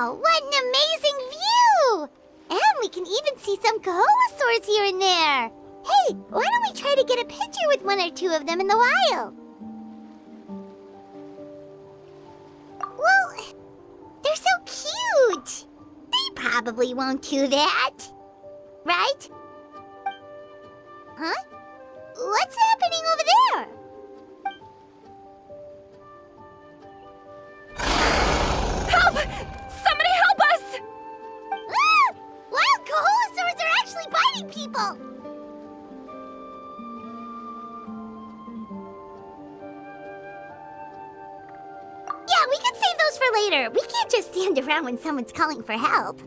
Wow, what an amazing view! And we can even see some Koholasaurs here and there. Hey, why don't we try to get a picture with one or two of them in the wild? Well, they're so cute. They probably won't do that. Right? Huh? What's happening over there? Help! Somebody help us! Ah! Wild Koholasaurs are actually biting people! Yeah, we could save those for later. We can't just stand around when someone's calling for help.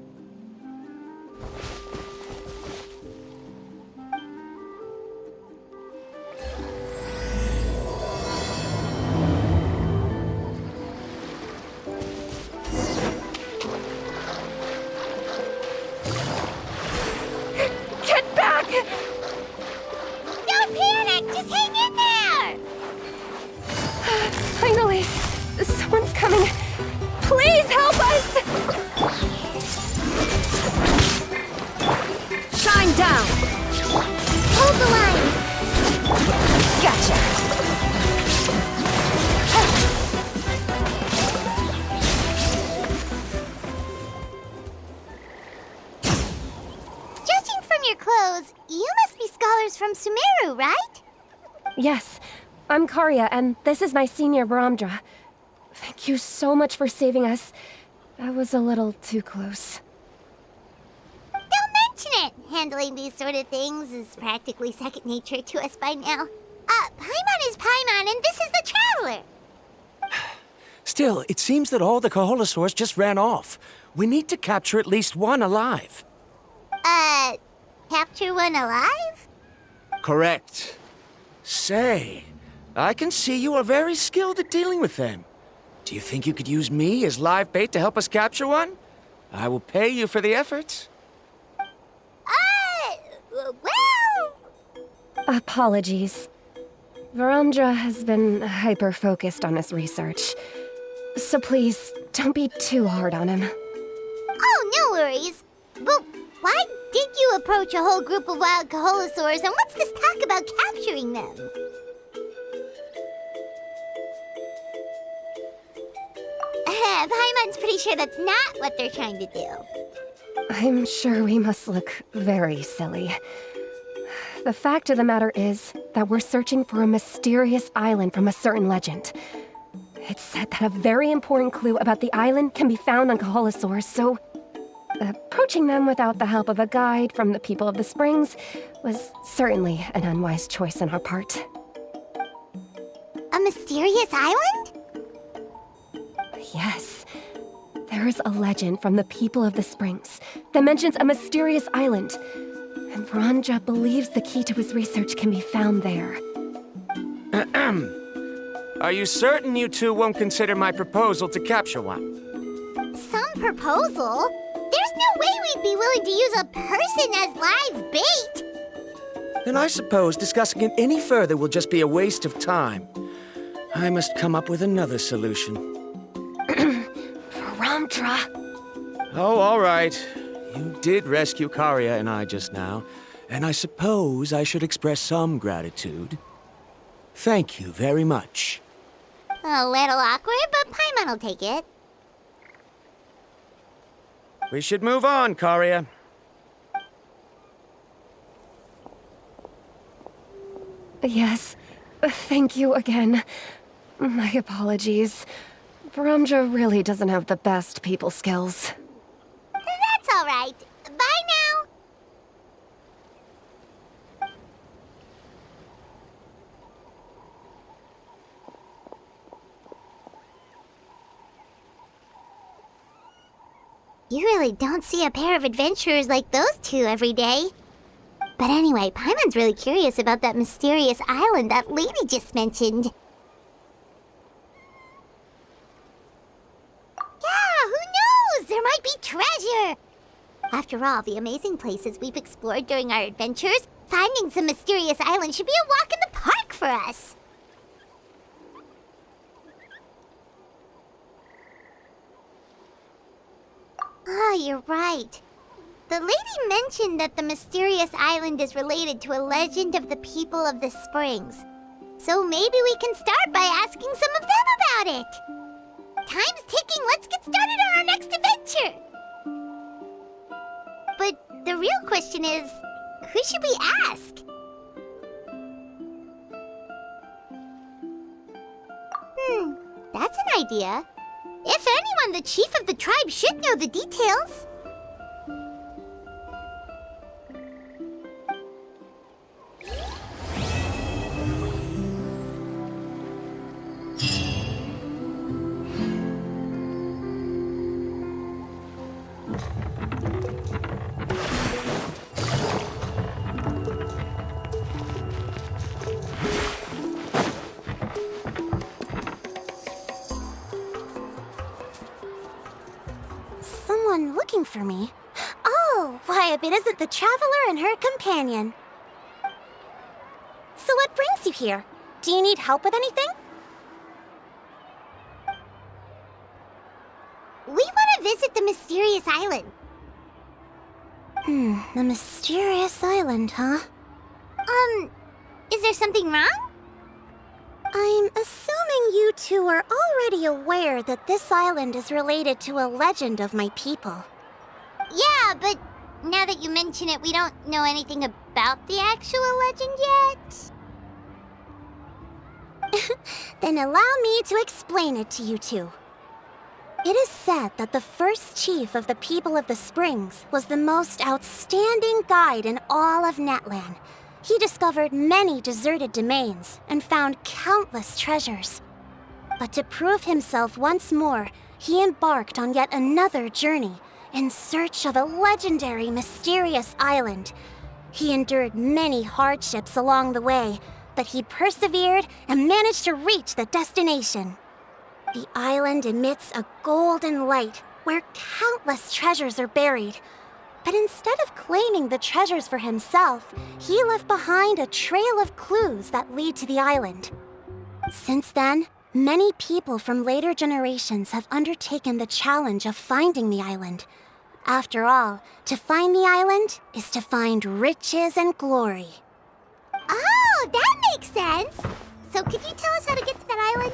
Get back! Don't panic! Just hang in there! Finally, someone's coming. Please help us! Shine down! Hold the line! Gotcha! Judging from your clothes, you must be scholars from Sumeru, right? Yes, I'm Karya, and this is my senior Varamdra. Thank you so much for saving us. That was a little too close. Don't mention it! Handling these sort of things is practically second nature to us by now. Paimon is Paimon, and this is the Traveler! Still, it seems that all the Koholasaurs just ran off. We need to capture at least one alive. Capture one alive? Correct. Say, I can see you are very skilled at dealing with them. Do you think you could use me as live bait to help us capture one? I will pay you for the effort. Well... Apologies. Varamdra has been hyper-focused on his research. So please, don't be too hard on him. Oh, no worries. But why did you approach a whole group of wild Koholasaurs, and what's this talk about capturing them? Paimon's pretty sure that's not what they're trying to do. I'm sure we must look very silly. The fact of the matter is that we're searching for a mysterious island from a certain legend. It's said that a very important clue about the island can be found on Koholasaurs, so approaching them without the help of a guide from the people of the Springs was certainly an unwise choice on our part. A mysterious island? Yes. There is a legend from the people of the Springs that mentions a mysterious island, and Varamdra believes the key to his research can be found there. Are you certain you two won't consider my proposal to capture one? Some proposal? There's no way we'd be willing to use a person as live bait! Then I suppose discussing it any further will just be a waste of time. I must come up with another solution. Varamdra! Oh, all right. You did rescue Karya and I just now, and I suppose I should express some gratitude. Thank you very much. A little awkward, but Paimon will take it. We should move on, Karya. Yes, thank you again. My apologies. Varamdra really doesn't have the best people skills. That's all right. Bye now. You really don't see a pair of adventurers like those two every day. But anyway, Paimon's really curious about that mysterious island that lady just mentioned. Yeah, who knows? There might be treasure! After all the amazing places we've explored during our adventures, finding some mysterious island should be a walk in the park for us. Ah, you're right. The lady mentioned that the mysterious island is related to a legend of the people of the springs. So maybe we can start by asking some of them about it. Time's ticking. Let's get started on our next adventure. But the real question is, who should we ask? That's an idea. If anyone, the chief of the tribe should know the details. Someone looking for me? Oh, why, if it isn't the traveler and her companion. So what brings you here? Do you need help with anything? We want to visit the mysterious island. The mysterious island, huh? Is there something wrong? I'm assuming you two are already aware that this island is related to a legend of my people. Yeah, but now that you mention it, we don't know anything about the actual legend yet. Then allow me to explain it to you two. It is said that the first chief of the people of the Springs was the most outstanding guide in all of Netland. He discovered many deserted domains and found countless treasures. But to prove himself once more, he embarked on yet another journey in search of a legendary, mysterious island. He endured many hardships along the way, but he persevered and managed to reach the destination. The island emits a golden light where countless treasures are buried. But instead of claiming the treasures for himself, he left behind a trail of clues that lead to the island. Since then, many people from later generations have undertaken the challenge of finding the island. After all, to find the island is to find riches and glory. Oh, that makes sense! So could you tell us how to get to that island?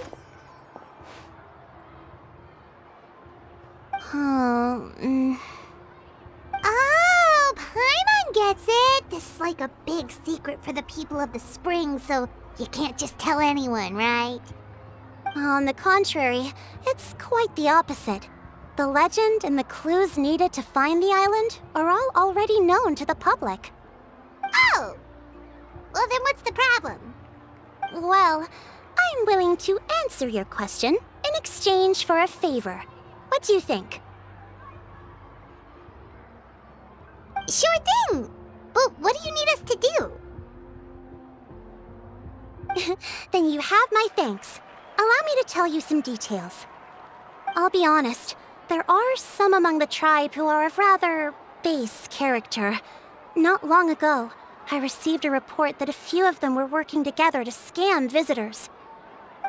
Oh, Paimon gets it! This is like a big secret for the people of the spring, so you can't just tell anyone, right? On the contrary, it's quite the opposite. The legend and the clues needed to find the island are all already known to the public. Oh! Well, then what's the problem? Well, I'm willing to answer your question in exchange for a favor. What do you think? Sure thing! But what do you need us to do? Then you have my thanks. Allow me to tell you some details. I'll be honest, there are some among the tribe who are of rather base character. Not long ago, I received a report that a few of them were working together to scam visitors.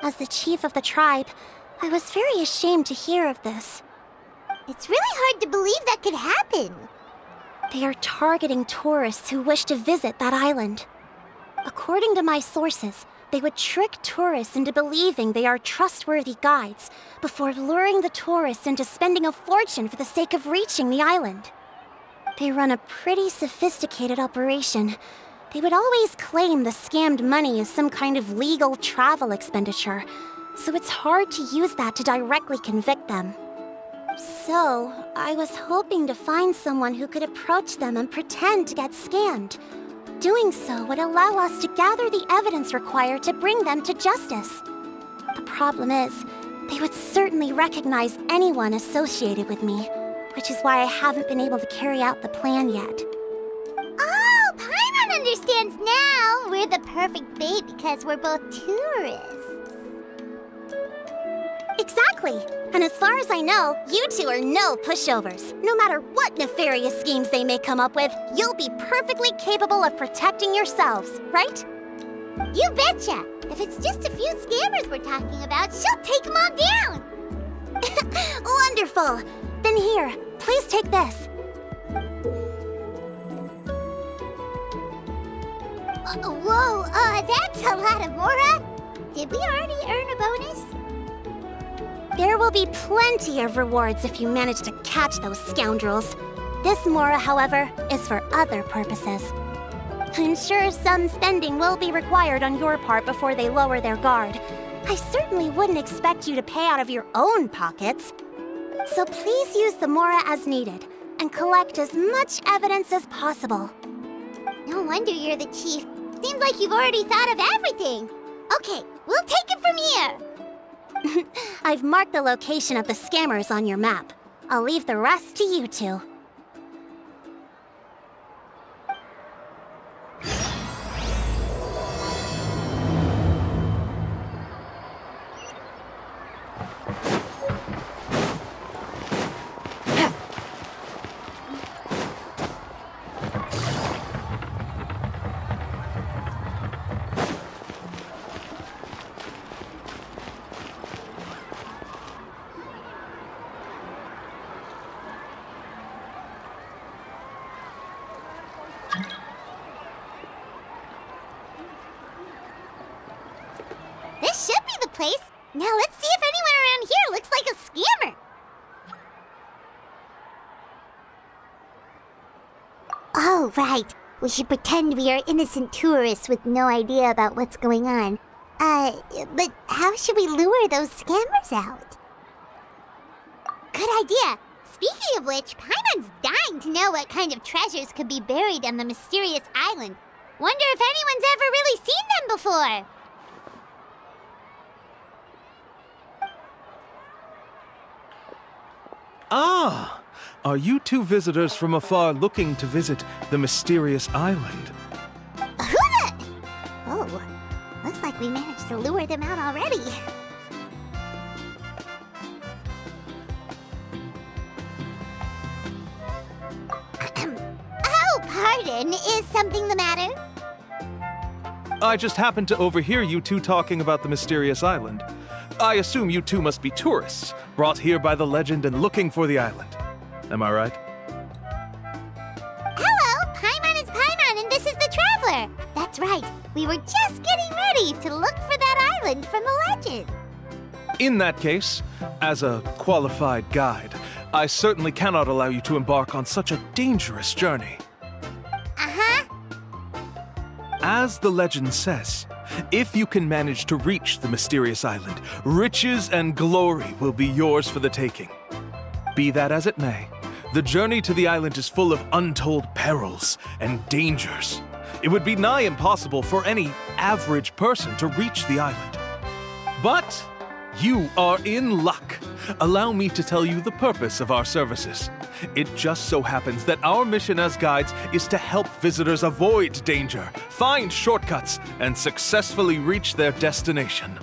As the chief of the tribe, I was very ashamed to hear of this. It's really hard to believe that could happen. They are targeting tourists who wish to visit that island. According to my sources, they would trick tourists into believing they are trustworthy guides before luring the tourists into spending a fortune for the sake of reaching the island. They run a pretty sophisticated operation. They would always claim the scammed money is some kind of legal travel expenditure, so it's hard to use that to directly convict them. So, I was hoping to find someone who could approach them and pretend to get scammed. Doing so would allow us to gather the evidence required to bring them to justice. The problem is, they would certainly recognize anyone associated with me, which is why I haven't been able to carry out the plan yet. Oh, Paimon understands now! We're the perfect bait because we're both tourists. Exactly! And as far as I know, you two are no pushovers. No matter what nefarious schemes they may come up with, you'll be perfectly capable of protecting yourselves, right? You betcha! If it's just a few scammers we're talking about, she'll take them all down! Wonderful! Then here, please please take this. Whoa, that's a lot of Mora. Did we already earn a bonus? There will be plenty of rewards if you manage to catch those scoundrels. This Mora, however, is for other purposes. I'm sure some spending will be required on your part before they lower their guard. I certainly wouldn't expect you to pay out of your own pockets. So please use the Mora as needed, and collect as much evidence as possible. No wonder you're the chief. Seems like you've already thought of everything. Okay, we'll take it from here. I've marked the location of the scammers on your map. I'll leave the rest to you two. This should be the place. Now let's see if anyone around here looks like a scammer. Oh, right. We should pretend we are innocent tourists with no idea about what's going on. But how should we lure those scammers out? Good idea. Speaking of which, Paimon's dying to know what kind of treasures could be buried on the mysterious island. Wonder if anyone's ever really seen them before. Ah! Are you two visitors from afar looking to visit the mysterious island? Oh, looks like we managed to lure them out already. Oh, pardon. Is something the matter? I just happened to overhear you two talking about the mysterious island. I assume you two must be tourists, brought here by the legend and looking for the island. Am I right? Hello, Paimon is Paimon, and this is the Traveler. That's right. We were just getting ready to look for that island from the legend. In that case, as a qualified guide, I certainly cannot allow you to embark on such a dangerous journey. Uh-huh. As the legend says, if you can manage to reach the mysterious island, riches and glory will be yours for the taking. Be that as it may, the journey to the island is full of untold perils and dangers. It would be nigh impossible for any average person to reach the island. But you are in luck. Allow me to tell you the purpose of our services. It just so happens that our mission as guides is to help visitors avoid danger, find shortcuts, and successfully reach their destination.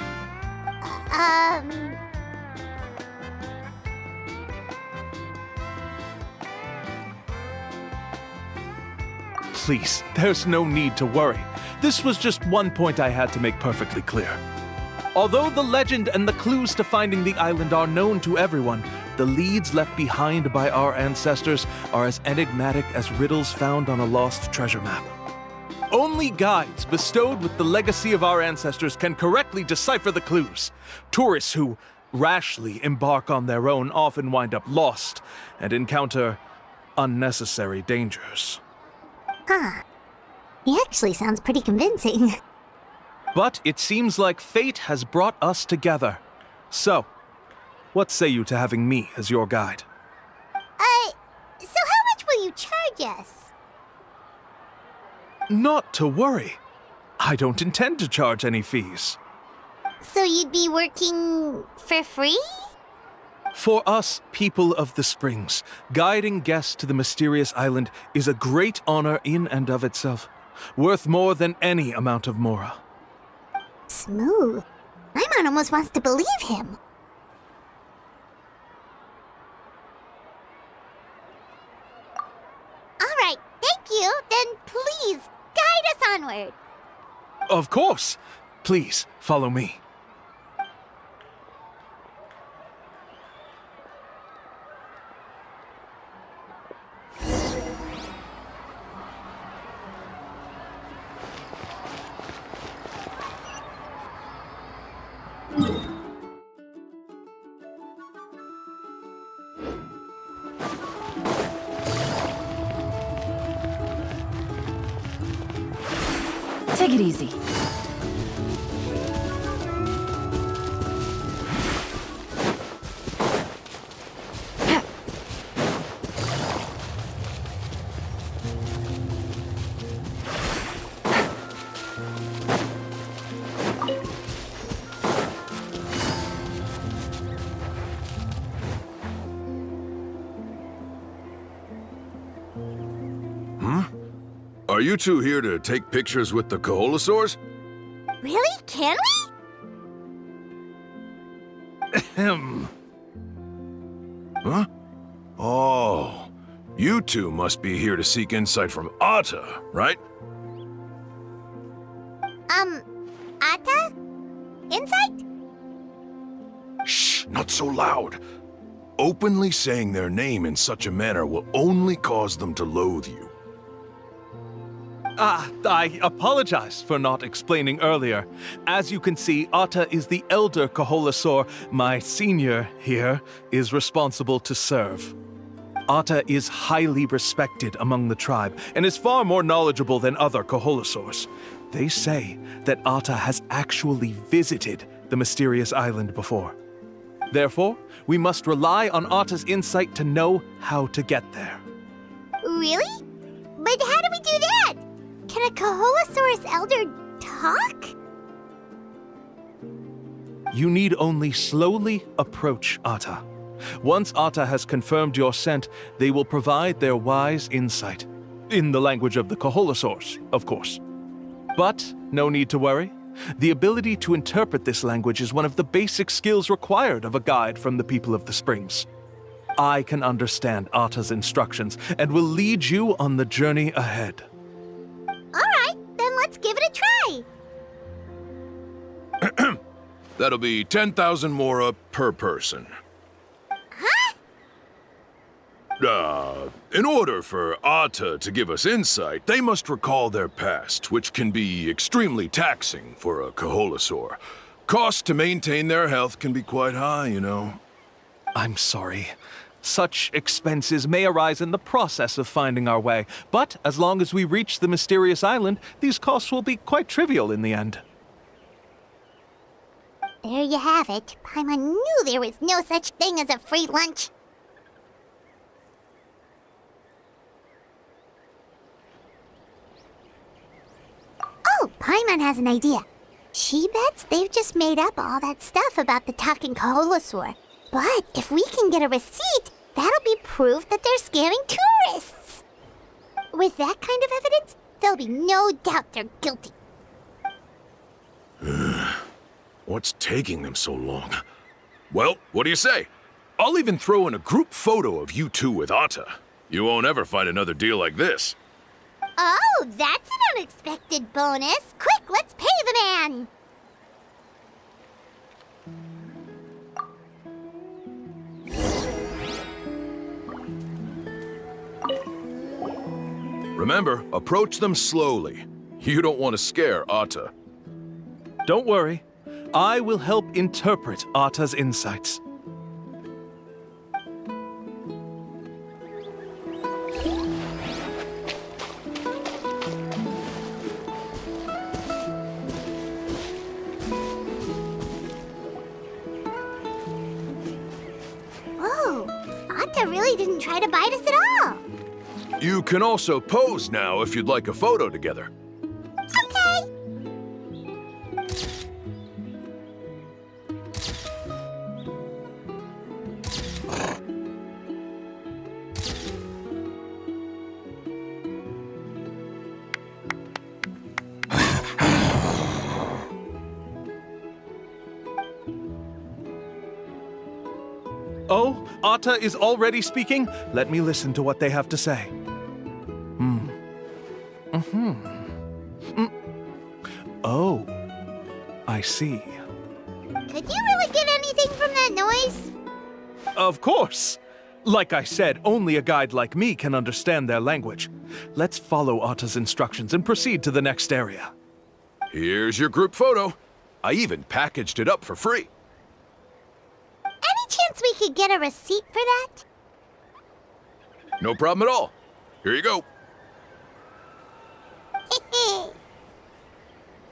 Please, there's no need to worry. This was just one point I had to make perfectly clear. Although the legend and the clues to finding the island are known to everyone, the leads left behind by our ancestors are as enigmatic as riddles found on a lost treasure map. Only guides bestowed with the legacy of our ancestors can correctly decipher the clues. Tourists who rashly embark on their own often wind up lost and encounter unnecessary dangers. Huh. He actually sounds pretty convincing. But it seems like fate has brought us together. So, what say you to having me as your guide? So how much will you charge us? Not to worry. I don't intend to charge any fees. So you'd be working for free? For us, people of the Springs, guiding guests to the mysterious island is a great honor in and of itself, worth more than any amount of Mora. Smooth. Paimon almost wants to believe him. All right, thank you. Then please, guide us onward. Of course. Please, follow me. Take it easy. Are you two here to take pictures with the Koholasaurs? Really? Can we? Ahem. Huh? Oh, you two must be here to seek insight from Atta, right? Atta? Insight? Shh, not so loud. Openly saying their name in such a manner will only cause them to loathe you. I apologize for not explaining earlier. As you can see, Atta is the elder Koholasaur. My senior here is responsible to serve. Atta is highly respected among the tribe and is far more knowledgeable than other Koholasaurs. They say that Atta has actually visited the mysterious island before. Therefore, we must rely on Atta's insight to know how to get there. Really? But how do we do that? Can a Koholasaurus elder talk? You need only slowly approach Atta. Once Atta has confirmed your scent, they will provide their wise insight. In the language of the Koholasaurs, of course. But no need to worry. The ability to interpret this language is one of the basic skills required of a guide from the people of the Springs. I can understand Atta's instructions and will lead you on the journey ahead. Alright, then let's give it a try. That'll be 10,000 mora per person. Huh? In order for Atta to give us insight, they must recall their past, which can be extremely taxing for a Koholasaur. Cost to maintain their health can be quite high, you know. I'm sorry. Such expenses may arise in the process of finding our way, but as long as we reach the mysterious island, these costs will be quite trivial in the end. There you have it. Paimon knew there was no such thing as a free lunch. Oh, Paimon has an idea. She bets they've just made up all that stuff about the talking Koholasaur. But if we can get a receipt, that'll be proof that they're scamming tourists. With that kind of evidence, there'll be no doubt they're guilty. What's taking them so long? Well, what do you say? I'll even throw in a group photo of you two with Atta. You won't ever find another deal like this. Oh, that's an unexpected bonus. Quick, let's pay the man. Remember, approach them slowly. You don't want to scare Atta. Don't worry. I will help interpret Atta's insights. Whoa, Atta really didn't try to bite us at all. You can also pose now if you'd like a photo together. Okay. Oh, Atta is already speaking? Let me listen to what they have to say. Oh, I see. Could you really get anything from that noise? Of course! Like I said, only a guide like me can understand their language. Let's follow Atta's instructions and proceed to the next area. Here's your group photo. I even packaged it up for free. Any chance we could get a receipt for that? No problem at all. Here you go.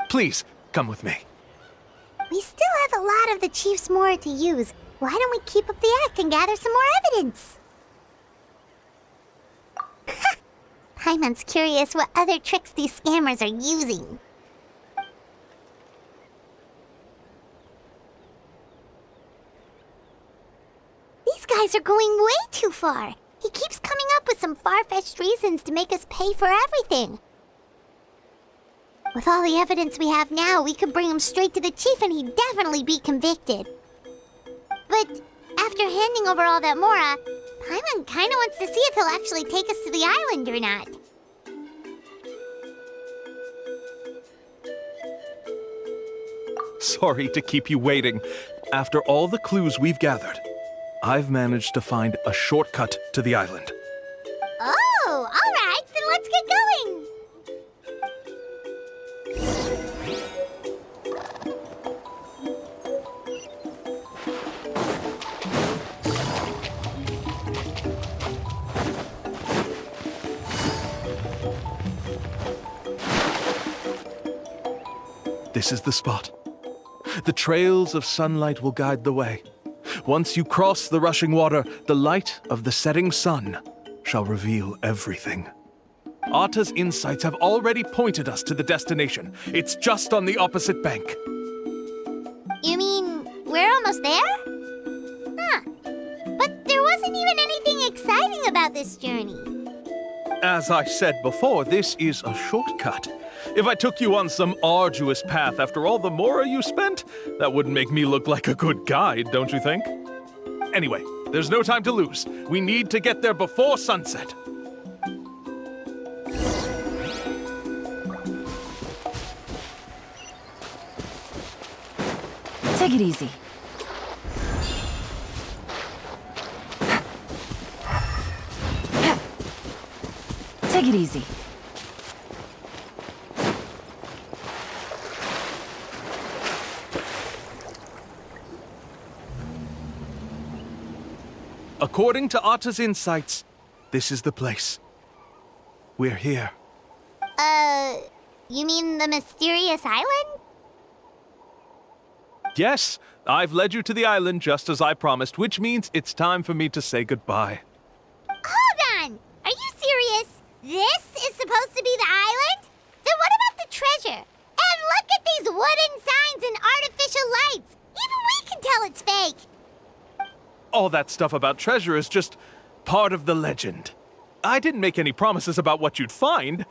Please, come with me. We still have a lot of the Chief's Mora to use. Why don't we keep up the act and gather some more evidence? Paimon's curious what other tricks these scammers are using. These guys are going way too far. He keeps coming up with some far-fetched reasons to make us pay for everything. With all the evidence we have now, we could bring him straight to the chief and he'd definitely be convicted. But after handing over all that Mora, Paimon kinda wants to see if he'll actually take us to the island or not. Sorry to keep you waiting. After all the clues we've gathered, I've managed to find a shortcut to the island. Oh, alright, then let's get going! This is the spot. The trails of sunlight will guide the way. Once you cross the rushing water, the light of the setting sun shall reveal everything. Atta's insights have already pointed us to the destination. It's just on the opposite bank. You mean, we're almost there? Huh. But there wasn't even anything exciting about this journey. As I said before, this is a shortcut. If I took you on some arduous path after all the Mora you spent, that wouldn't make me look like a good guide, don't you think? Anyway, there's no time to lose. We need to get there before sunset. Take it easy. Take it easy. According to Atta's insights, this is the place. We're here. You mean the mysterious island? Yes, I've led you to the island just as I promised, which means it's time for me to say goodbye. Hold on! Are you serious? This is supposed to be the island? Then what about the treasure? And look at these wooden signs and artificial lights! Even we can tell it's fake! All that stuff about treasure is just part of the legend. I didn't make any promises about what you'd find.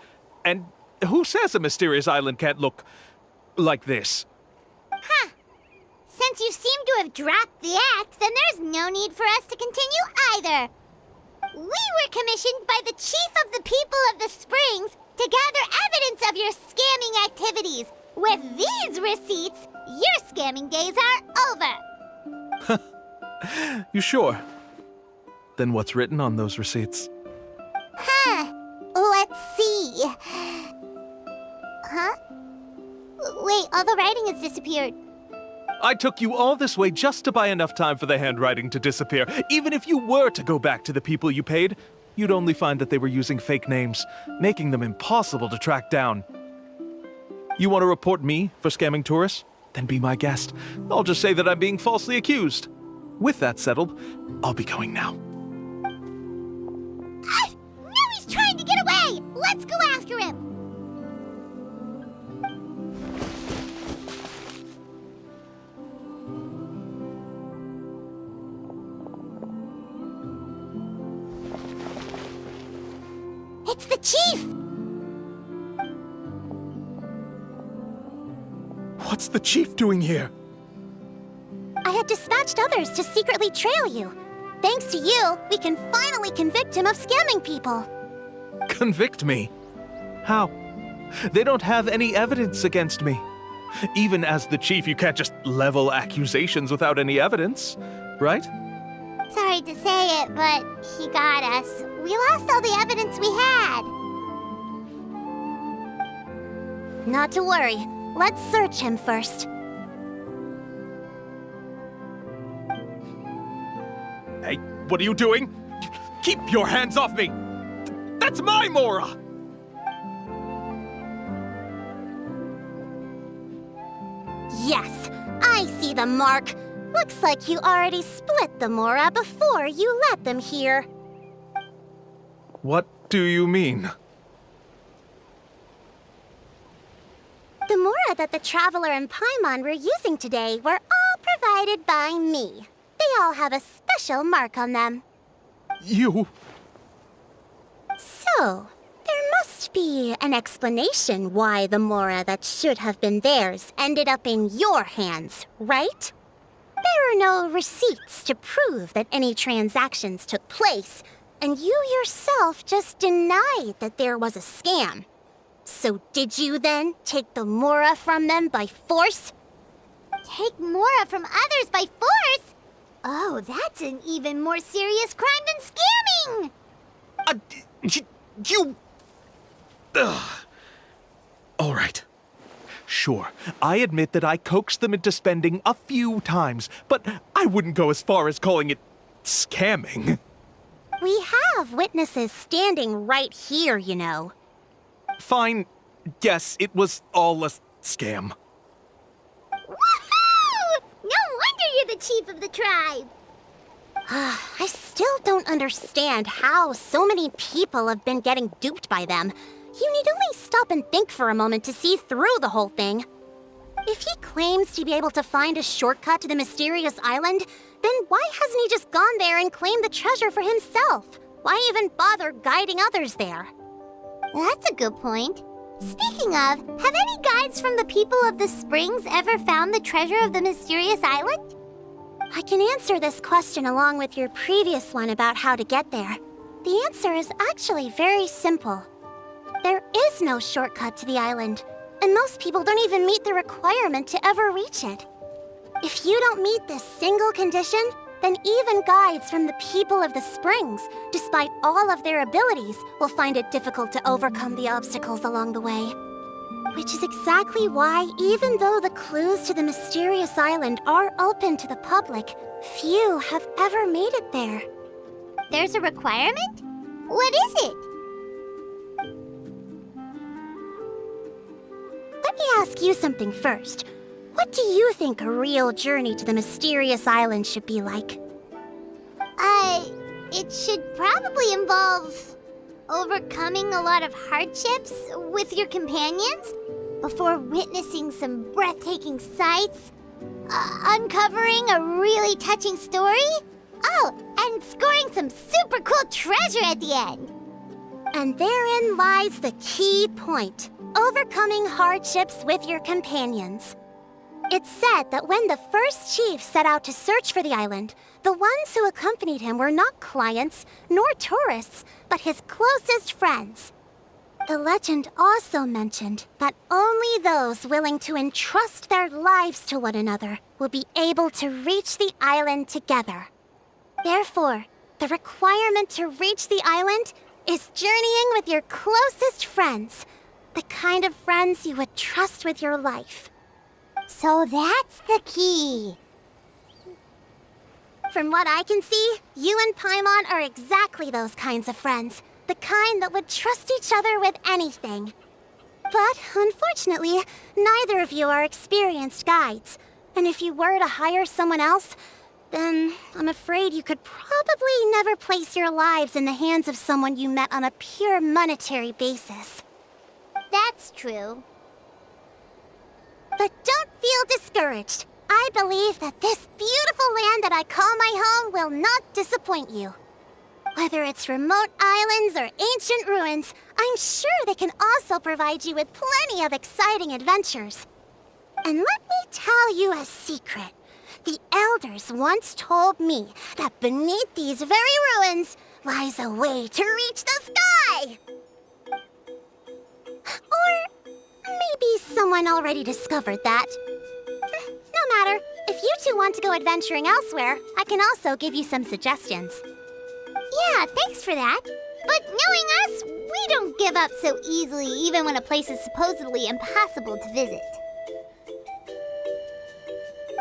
And who says a mysterious island can't look like this? Huh. Since you seem to have dropped the act, then there's no need for us to continue either. We were commissioned by the chief of the people of the Springs to gather evidence of your scamming activities. With these receipts, your scamming days are over. You sure? Then what's written on those receipts? Huh. Let's see. Huh? Wait, all the writing has disappeared. I took you all this way just to buy enough time for the handwriting to disappear. Even if you were to go back to the people you paid, you'd only find that they were using fake names, making them impossible to track down. You want to report me for scamming tourists? Then be my guest. I'll just say that I'm being falsely accused. With that settled, I'll be going now. Now he's trying to get away! Let's go after him! It's the chief! What's the chief doing here? I had dispatched others to secretly trail you. Thanks to you, we can finally convict him of scamming people. Convict me? How? They don't have any evidence against me. Even as the chief, you can't just level accusations without any evidence, right? Sorry to say it, but he got us. We lost all the evidence we had. Not to worry. Let's search him first. Hey, what are you doing? Keep your hands off me! That's my Mora! yes, I see the mark. Looks like you already split the Mora before you let them here. What do you mean? The Mora that the Traveler and Paimon were using today were all provided by me. They all have a special mark on them. You... So, there must be an explanation why the Mora that should have been theirs ended up in your hands, right? There are no receipts to prove that any transactions took place, and you yourself just denied that there was a scam. So did you then take the Mora from them by force? Take Mora from others by force? Oh, that's an even more serious crime than scamming! You... Ugh. All right. Sure, I admit that I coaxed them into spending a few times, but I wouldn't go as far as calling it scamming. We have witnesses standing right here, you know. Fine. Yes, it was all a scam. Woohoo! No wonder you're the chief of the tribe! I still don't understand how so many people have been getting duped by them. You need only stop and think for a moment to see through the whole thing. If he claims to be able to find a shortcut to the mysterious island, then why hasn't he just gone there and claimed the treasure for himself? Why even bother guiding others there? That's a good point. Speaking of, have any guides from the people of the springs ever found the treasure of the mysterious island? I can answer this question along with your previous one about how to get there. The answer is actually very simple. There is no shortcut to the island, and most people don't even meet the requirement to ever reach it. If you don't meet this single condition, then even guides from the people of the springs, despite all of their abilities, will find it difficult to overcome the obstacles along the way. Which is exactly why, even though the clues to the mysterious island are open to the public, few have ever made it there. There's a requirement? What is it? Let me ask you something first. What do you think a real journey to the mysterious island should be like? It should probably involve overcoming a lot of hardships with your companions before witnessing some breathtaking sights, uncovering a really touching story, and scoring some super cool treasure at the end. And therein lies the key point. Overcoming hardships with your companions. It's said that when the first chief set out to search for the island, the ones who accompanied him were not clients nor tourists, but his closest friends. The legend also mentioned that only those willing to entrust their lives to one another will be able to reach the island together. Therefore, the requirement to reach the island is journeying with your closest friends, the kind of friends you would trust with your life. So that's the key. From what I can see, you and Paimon are exactly those kinds of friends. The kind that would trust each other with anything. But, unfortunately, neither of you are experienced guides. And if you were to hire someone else, then I'm afraid you could probably never place your lives in the hands of someone you met on a pure monetary basis. That's true. But don't feel discouraged. I believe that this beautiful land that I call my home will not disappoint you. Whether it's remote islands or ancient ruins, I'm sure they can also provide you with plenty of exciting adventures. And let me tell you a secret. The elders once told me that beneath these very ruins lies a way to reach the sky. Or maybe someone already discovered that. No matter. If you two want to go adventuring elsewhere, I can also give you some suggestions. Yeah, thanks for that. But knowing us, we don't give up so easily even when a place is supposedly impossible to visit.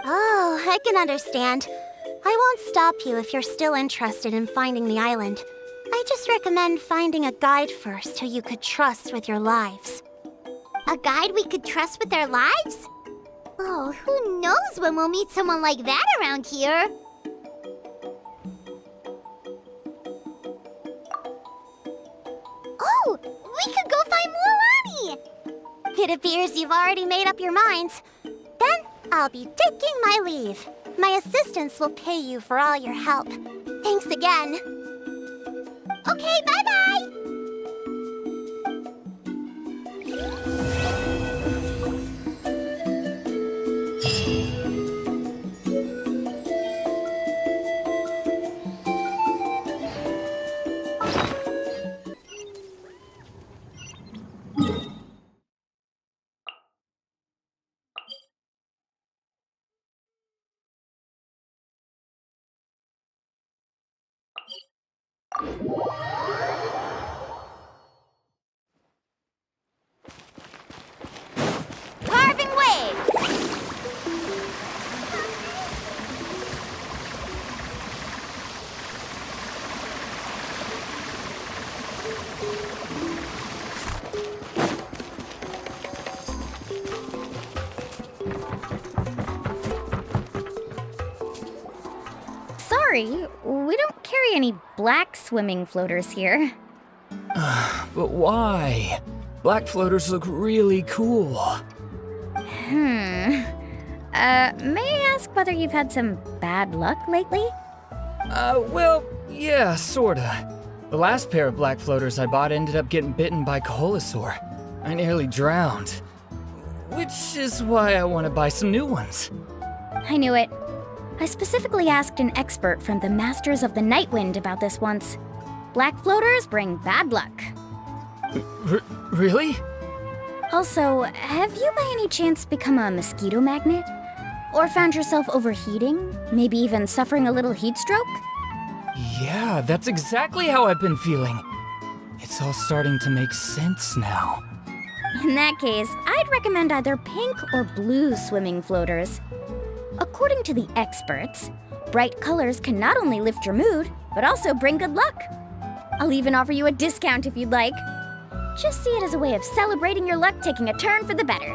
Oh, I can understand. I won't stop you if you're still interested in finding the island. I just recommend finding a guide first who you could trust with your lives. A guide we could trust with our lives? Oh, who knows when we'll meet someone like that around here? Oh, we could go find Mualani! It appears you've already made up your minds. Then I'll be taking my leave. My assistants will pay you for all your help. Thanks again. Okay, bye-bye! Carving waves! Sorry, we don't carry any black swimming floaters here. But why? Black floaters look really cool. May I ask whether you've had some bad luck lately? Well, yeah, sorta. The last pair of black floaters I bought ended up getting bitten by Koholasaur. I nearly drowned. Which is why I want to buy some new ones. I knew it. I specifically asked an expert from the Masters of the Night Wind about this once. Black floaters bring bad luck. Really? Also, have you by any chance become a mosquito magnet? Or found yourself overheating? Maybe even suffering a little heat stroke? Yeah, that's exactly how I've been feeling. It's all starting to make sense now. In that case, I'd recommend either pink or blue swimming floaters. According to the experts, bright colors can not only lift your mood, but also bring good luck. I'll even offer you a discount if you'd like. Just see it as a way of celebrating your luck taking a turn for the better.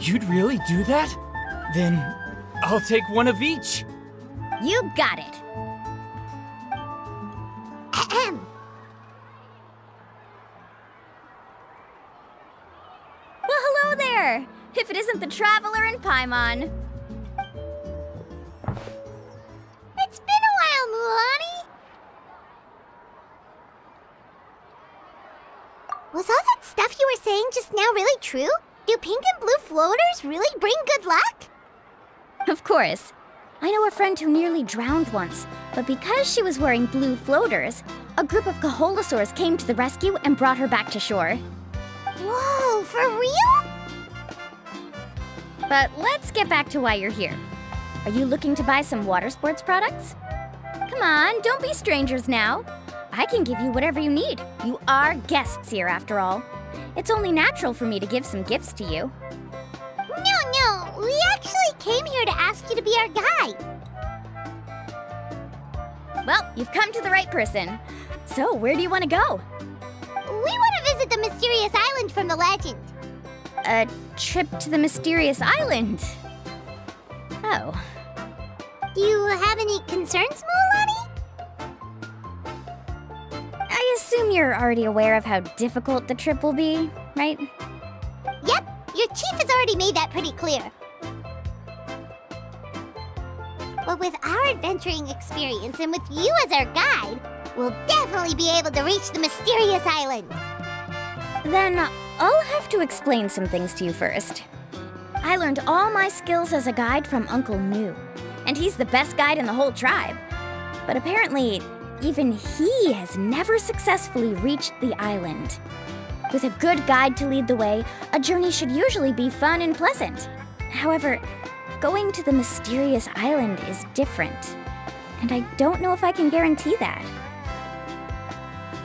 You'd really do that? Then I'll take one of each. You got it. Ahem. Well, hello there! If it isn't the Traveler in Paimon. It's been a while, Mualani. Was all that stuff you were saying just now really true? Do pink and blue floaters really bring good luck? Of course. I know a friend who nearly drowned once, but because she was wearing blue floaters, a group of Koholasaurs came to the rescue and brought her back to shore. Whoa, for real? But let's get back to why you're here. Are you looking to buy some water sports products? Come on, don't be strangers now. I can give you whatever you need. You are guests here, after all. It's only natural for me to give some gifts to you. No, we actually came here to ask you to be our guide. Well, you've come to the right person. So, where do you want to go? We want to visit the mysterious island from the legend. A trip to the mysterious island? Oh. Do you have any concerns, Mualani? I assume you're already aware of how difficult the trip will be, right? Yep, your chief has already made that pretty clear. But with our adventuring experience and with you as our guide, we'll definitely be able to reach the mysterious island. Then I'll have to explain some things to you first. I learned all my skills as a guide from Uncle New, and he's the best guide in the whole tribe. But apparently, even he has never successfully reached the island. With a good guide to lead the way, a journey should usually be fun and pleasant. However, going to the mysterious island is different, and I don't know if I can guarantee that.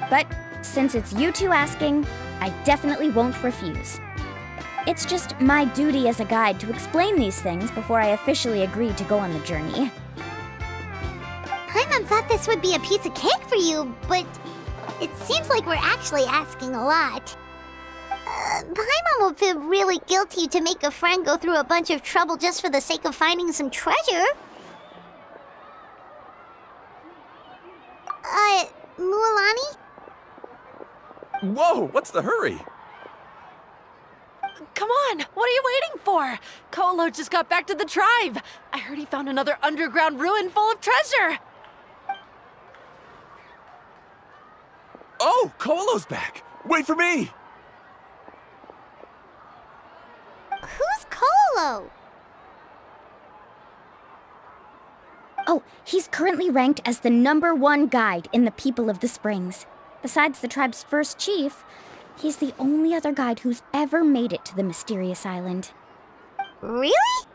But since it's you two asking, I definitely won't refuse. It's just my duty as a guide to explain these things before I officially agree to go on the journey. Paimon thought this would be a piece of cake for you, but it seems like we're actually asking a lot. Paimon will feel really guilty to make a friend go through a bunch of trouble just for the sake of finding some treasure. Mualani? Whoa, what's the hurry? Come on, what are you waiting for? Koholo just got back to the tribe. I heard he found another underground ruin full of treasure. Oh, Koholo's back! Wait for me! Who's Koholo? Oh, he's currently ranked as the #1 guide in the People of the Springs. Besides the tribe's first chief, he's the only other guide who's ever made it to the mysterious island. Really?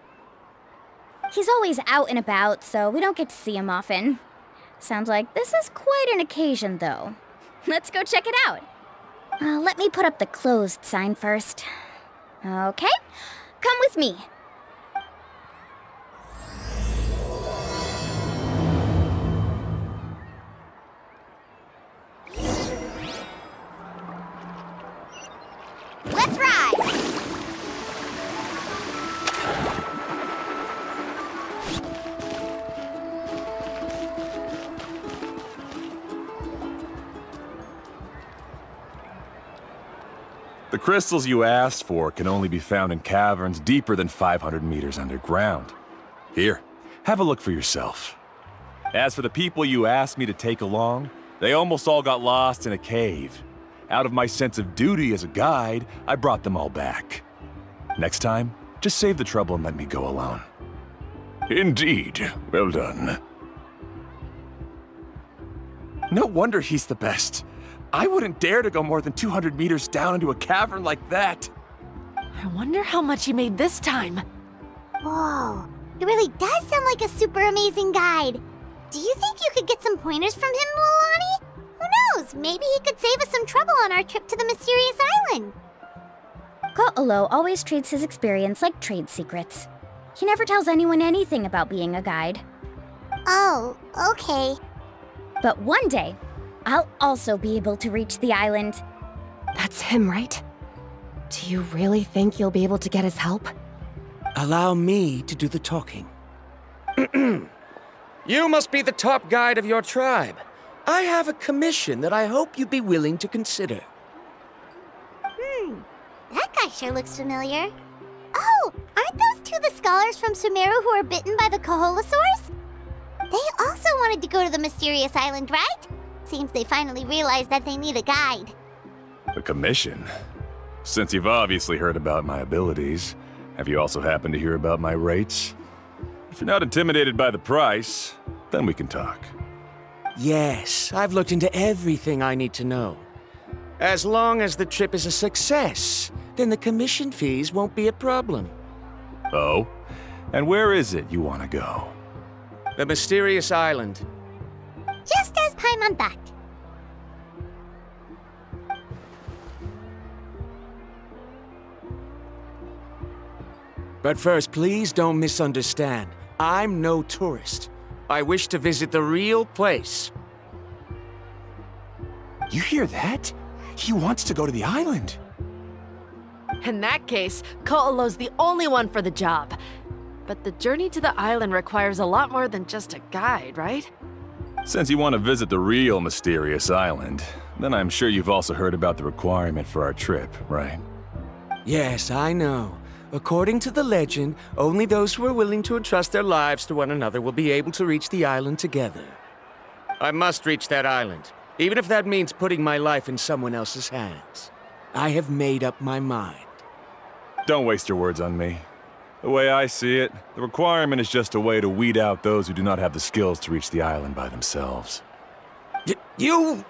He's always out and about, so we don't get to see him often. Sounds like this is quite an occasion, though. Let's go check it out. Let me put up the closed sign first. Okay, come with me. Let's ride! The crystals you asked for can only be found in caverns deeper than 500 meters underground. Here, have a look for yourself. As for the people you asked me to take along, they almost all got lost in a cave. Out of my sense of duty as a guide, I brought them all back. Next time, just save the trouble and let me go alone. Indeed. Well done. No wonder he's the best. I wouldn't dare to go more than 200 meters down into a cavern like that. I wonder how much he made this time. Whoa, it really does sound like a super amazing guide. Do you think you could get some pointers from him, Mualani? Who knows? Maybe he could save us some trouble on our trip to the mysterious island. Koholo always treats his experience like trade secrets. He never tells anyone anything about being a guide. Oh, okay. But one day, I'll also be able to reach the island. That's him, right? Do you really think you'll be able to get his help? Allow me to do the talking. You must be the top guide of your tribe. I have a commission that I hope you'd be willing to consider. That guy sure looks familiar. Oh, aren't those two the scholars from Sumeru who were bitten by the Koholasaurs? They also wanted to go to the mysterious island, right? Seems they finally realized that they need a guide. A commission? Since you've obviously heard about my abilities, have you also happened to hear about my rates? If you're not intimidated by the price, then we can talk. Yes, I've looked into everything I need to know. As long as the trip is a success, then the commission fees won't be a problem. Oh? And where is it you want to go? The mysterious island. Just as Paimon thought. But first, please don't misunderstand. I'm no tourist. I wish to visit the real place. You hear that? He wants to go to the island. In that case, Koholo's the only one for the job. But the journey to the island requires a lot more than just a guide, right? Since you want to visit the real mysterious island, then I'm sure you've also heard about the requirement for our trip, right? Yes, I know. According to the legend, only those who are willing to entrust their lives to one another will be able to reach the island together. I must reach that island, even if that means putting my life in someone else's hands. I have made up my mind. Don't waste your words on me. The way I see it, the requirement is just a way to weed out those who do not have the skills to reach the island by themselves. You...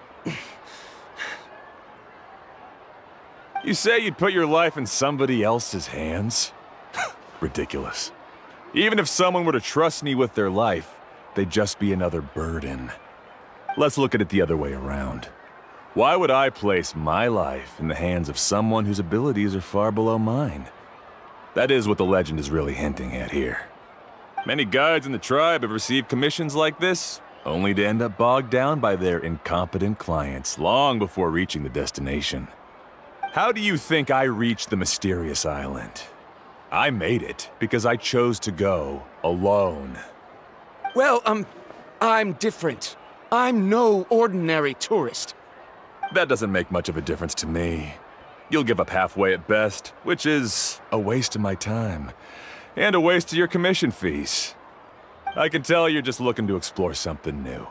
You say you'd put your life in somebody else's hands? Ridiculous. Even if someone were to trust me with their life, they'd just be another burden. Let's look at it the other way around. Why would I place my life in the hands of someone whose abilities are far below mine? That is what the legend is really hinting at here. Many guides in the tribe have received commissions like this, only to end up bogged down by their incompetent clients long before reaching the destination. How do you think I reached the mysterious island? I made it because I chose to go alone. Well, I'm different. I'm no ordinary tourist. That doesn't make much of a difference to me. You'll give up halfway at best, which is a waste of my time. And a waste of your commission fees. I can tell you're just looking to explore something new.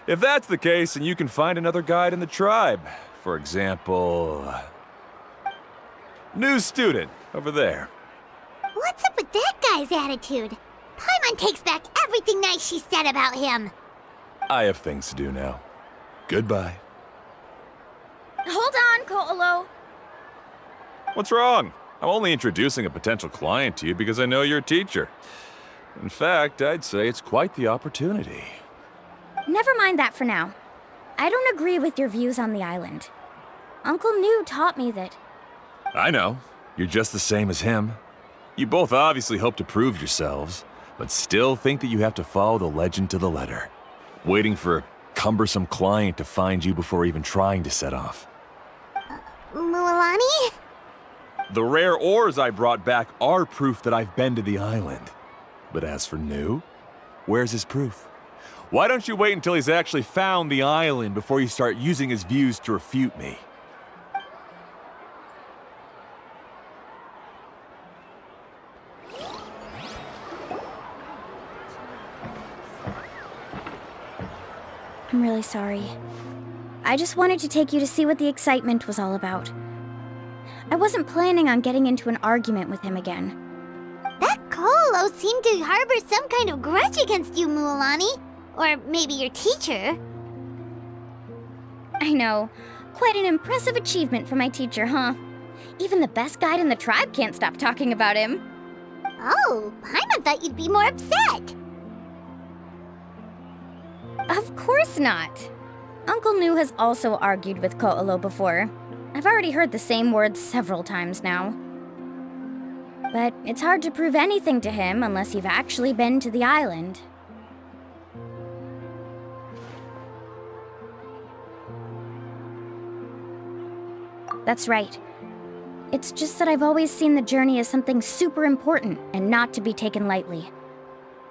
If that's the case, then you can find another guide in the tribe. For example... new student, over there. What's up with that guy's attitude? Paimon takes back everything nice she said about him. I have things to do now. Goodbye. Hold on, Koholo. What's wrong? I'm only introducing a potential client to you because I know you're a teacher. In fact, I'd say it's quite the opportunity. Never mind that for now. I don't agree with your views on the island. Uncle New taught me that... I know. You're just the same as him. You both obviously hope to prove yourselves, but still think that you have to follow the legend to the letter, waiting for a cumbersome client to find you before even trying to set off. Mualani? The rare ores I brought back are proof that I've been to the island. But as for New, where's his proof? Why don't you wait until he's actually found the island before you start using his views to refute me? I'm really sorry. I just wanted to take you to see what the excitement was all about. I wasn't planning on getting into an argument with him again. That Koholo seemed to harbor some kind of grudge against you, Mualani. Or maybe your teacher. I know. Quite an impressive achievement for my teacher, huh? Even the best guide in the tribe can't stop talking about him. Oh, Paimon thought you'd be more upset. Of course not. Uncle New has also argued with Koholo before. I've already heard the same words several times now. But it's hard to prove anything to him unless you've actually been to the island. That's right. It's just that I've always seen the journey as something super important and not to be taken lightly.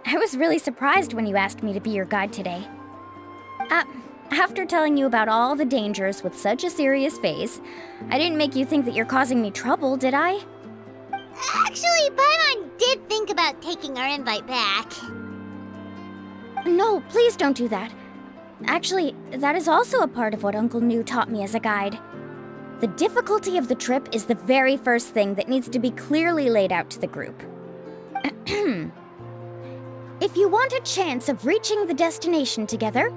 I was really surprised when you asked me to be your guide today. After telling you about all the dangers with such a serious face, I didn't make you think that you're causing me trouble, did I? Actually, Paimon did think about taking our invite back. No, please don't do that. Actually, that is also a part of what Uncle New taught me as a guide. The difficulty of the trip is the very first thing that needs to be clearly laid out to the group. If you want a chance of reaching the destination together,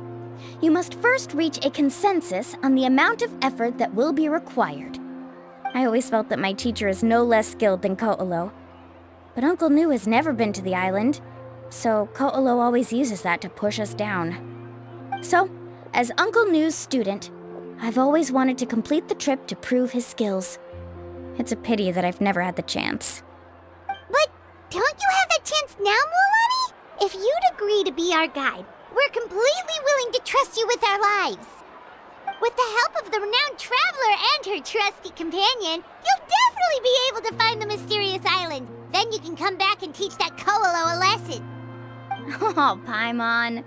you must first reach a consensus on the amount of effort that will be required. I always felt that my teacher is no less skilled than Koholo. But Uncle New has never been to the island, so Koholo always uses that to push us down. So, as Uncle New's student, I've always wanted to complete the trip to prove his skills. It's a pity that I've never had the chance. But don't you have that chance now, Mualani? If you'd agree to be our guide, we're completely willing to trust you with our lives. With the help of the renowned traveler and her trusty companion, you'll definitely be able to find the mysterious island. Then you can come back and teach that Koholo a lesson. Oh, Paimon.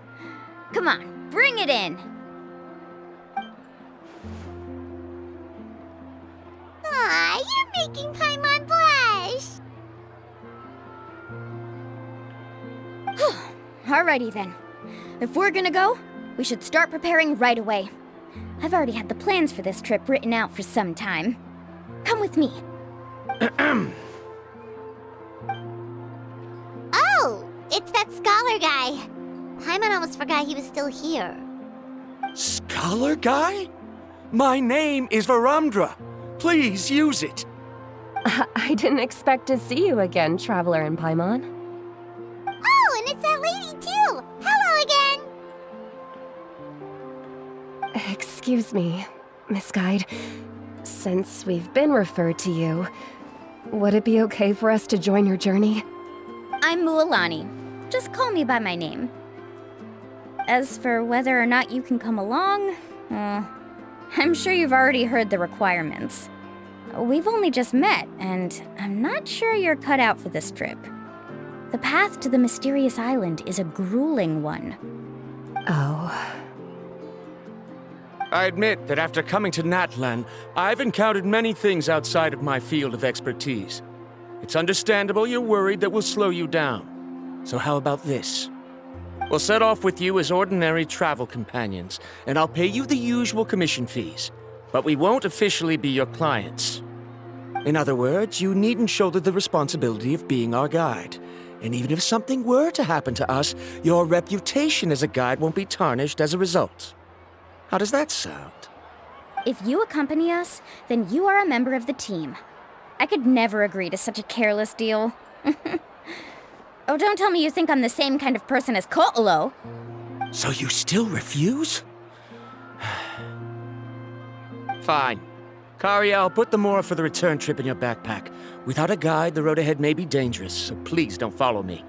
Come on, bring it in. Aw, you're making Paimon blush. Alrighty then. If we're gonna go, we should start preparing right away. I've already had the plans for this trip written out for some time. Come with me. Oh, it's that scholar guy. Paimon almost forgot he was still here. Scholar guy? My name is Varamdra. Please use it. I didn't expect to see you again, Traveler and Paimon. Oh, and it's that lady too. Hello again. Excuse me, Miss Guide. Since we've been referred to you, would it be okay for us to join your journey? I'm Mualani. Just call me by my name. As for whether or not you can come along, I'm sure you've already heard the requirements. we've only just met, and I'm not sure you're cut out for this trip. The path to the mysterious island is a grueling one. Oh. I admit that after coming to Natlan, I've encountered many things outside of my field of expertise. It's understandable you're worried that we'll slow you down. So how about this? We'll set off with you as ordinary travel companions, and I'll pay you the usual commission fees. But we won't officially be your clients. In other words, you needn't shoulder the responsibility of being our guide. And even if something were to happen to us, your reputation as a guide won't be tarnished as a result. How does that sound? If you accompany us, then you are a member of the team. I could never agree to such a careless deal. Oh, don't tell me you think I'm the same kind of person as Koholo. So you still refuse? Fine. Karia, I'll put the Mora for the return trip in your backpack. Without a guide, the road ahead may be dangerous, so please don't follow me.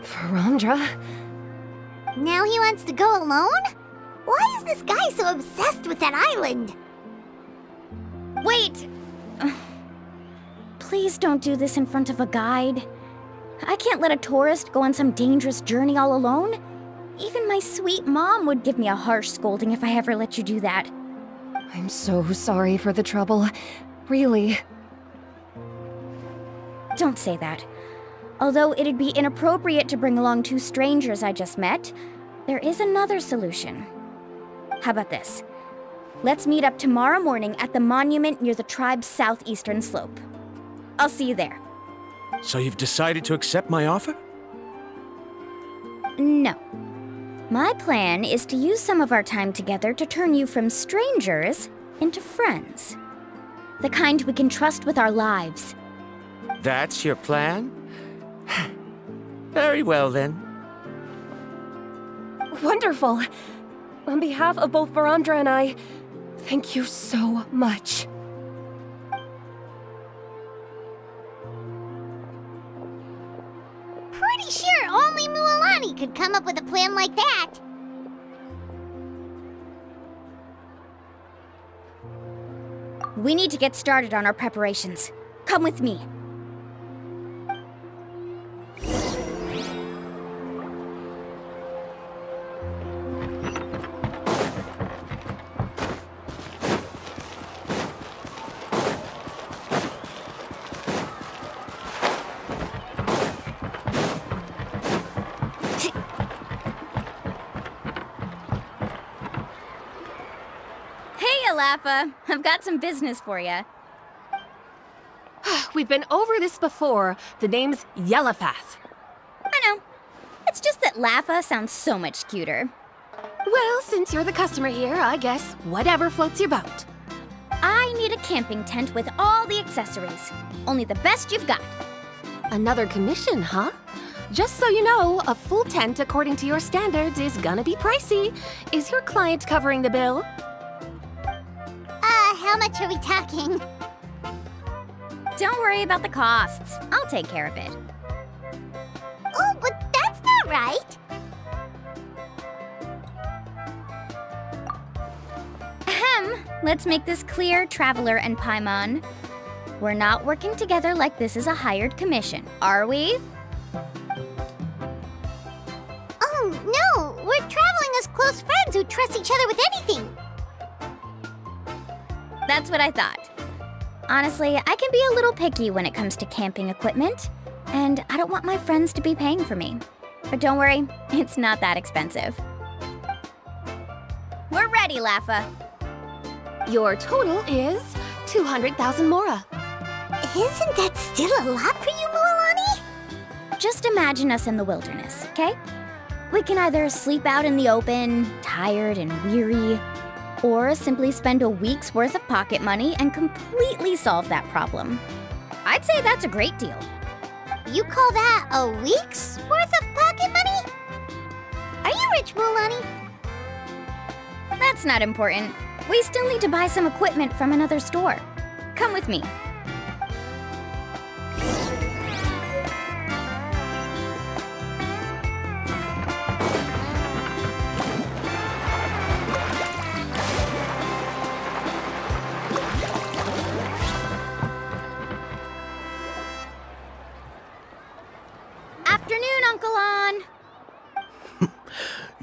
Verandra? Now he wants to go alone? Why is this guy so obsessed with that island? Wait! Please don't do this in front of a guide. I can't let a tourist go on some dangerous journey all alone. Even my sweet mom would give me a harsh scolding if I ever let you do that. I'm so sorry for the trouble. Really. Don't say that. Although it'd be inappropriate to bring along two strangers I just met, there is another solution. How about this? Let's meet up tomorrow morning at the monument near the tribe's southeastern slope. I'll see you there. So you've decided to accept my offer? No. My plan is to use some of our time together to turn you from strangers into friends. The kind we can trust with our lives. That's your plan? Very well, then. Wonderful. On behalf of both Verandra and I, thank you so much. Pretty sure only Mualani could come up with a plan like that. We need to get started on our preparations. Come with me. Laffa, I've got some business for you. We've been over this before. The name's Yellowfath. I know. It's just that Laffa sounds so much cuter. Well, since you're the customer here, I guess whatever floats your boat. I need a camping tent with all the accessories. Only the best you've got. Another commission, huh? Just so you know, a full tent according to your standards is gonna be pricey. Is your client covering the bill? How much are we talking? Don't worry about the costs. I'll take care of it. Oh, but that's not right. Ahem. Let's make this clear, Traveler and Paimon. We're not working together like this is a hired commission, are we? Oh, no! We're traveling as close friends who trust each other with anything. That's what I thought. Honestly, I can be a little picky when it comes to camping equipment, and I don't want my friends to be paying for me. But don't worry, it's not that expensive. We're ready, Laffa. Your total is 200,000 Mora. Isn't that still a lot for you, Mualani? Just imagine us in the wilderness, okay? We can either sleep out in the open, tired and weary, or simply spend a week's worth of pocket money and completely solve that problem. I'd say that's a great deal. You call that a week's worth of pocket money? Are you rich, Mualani? That's not important. We still need to buy some equipment from another store. Come with me.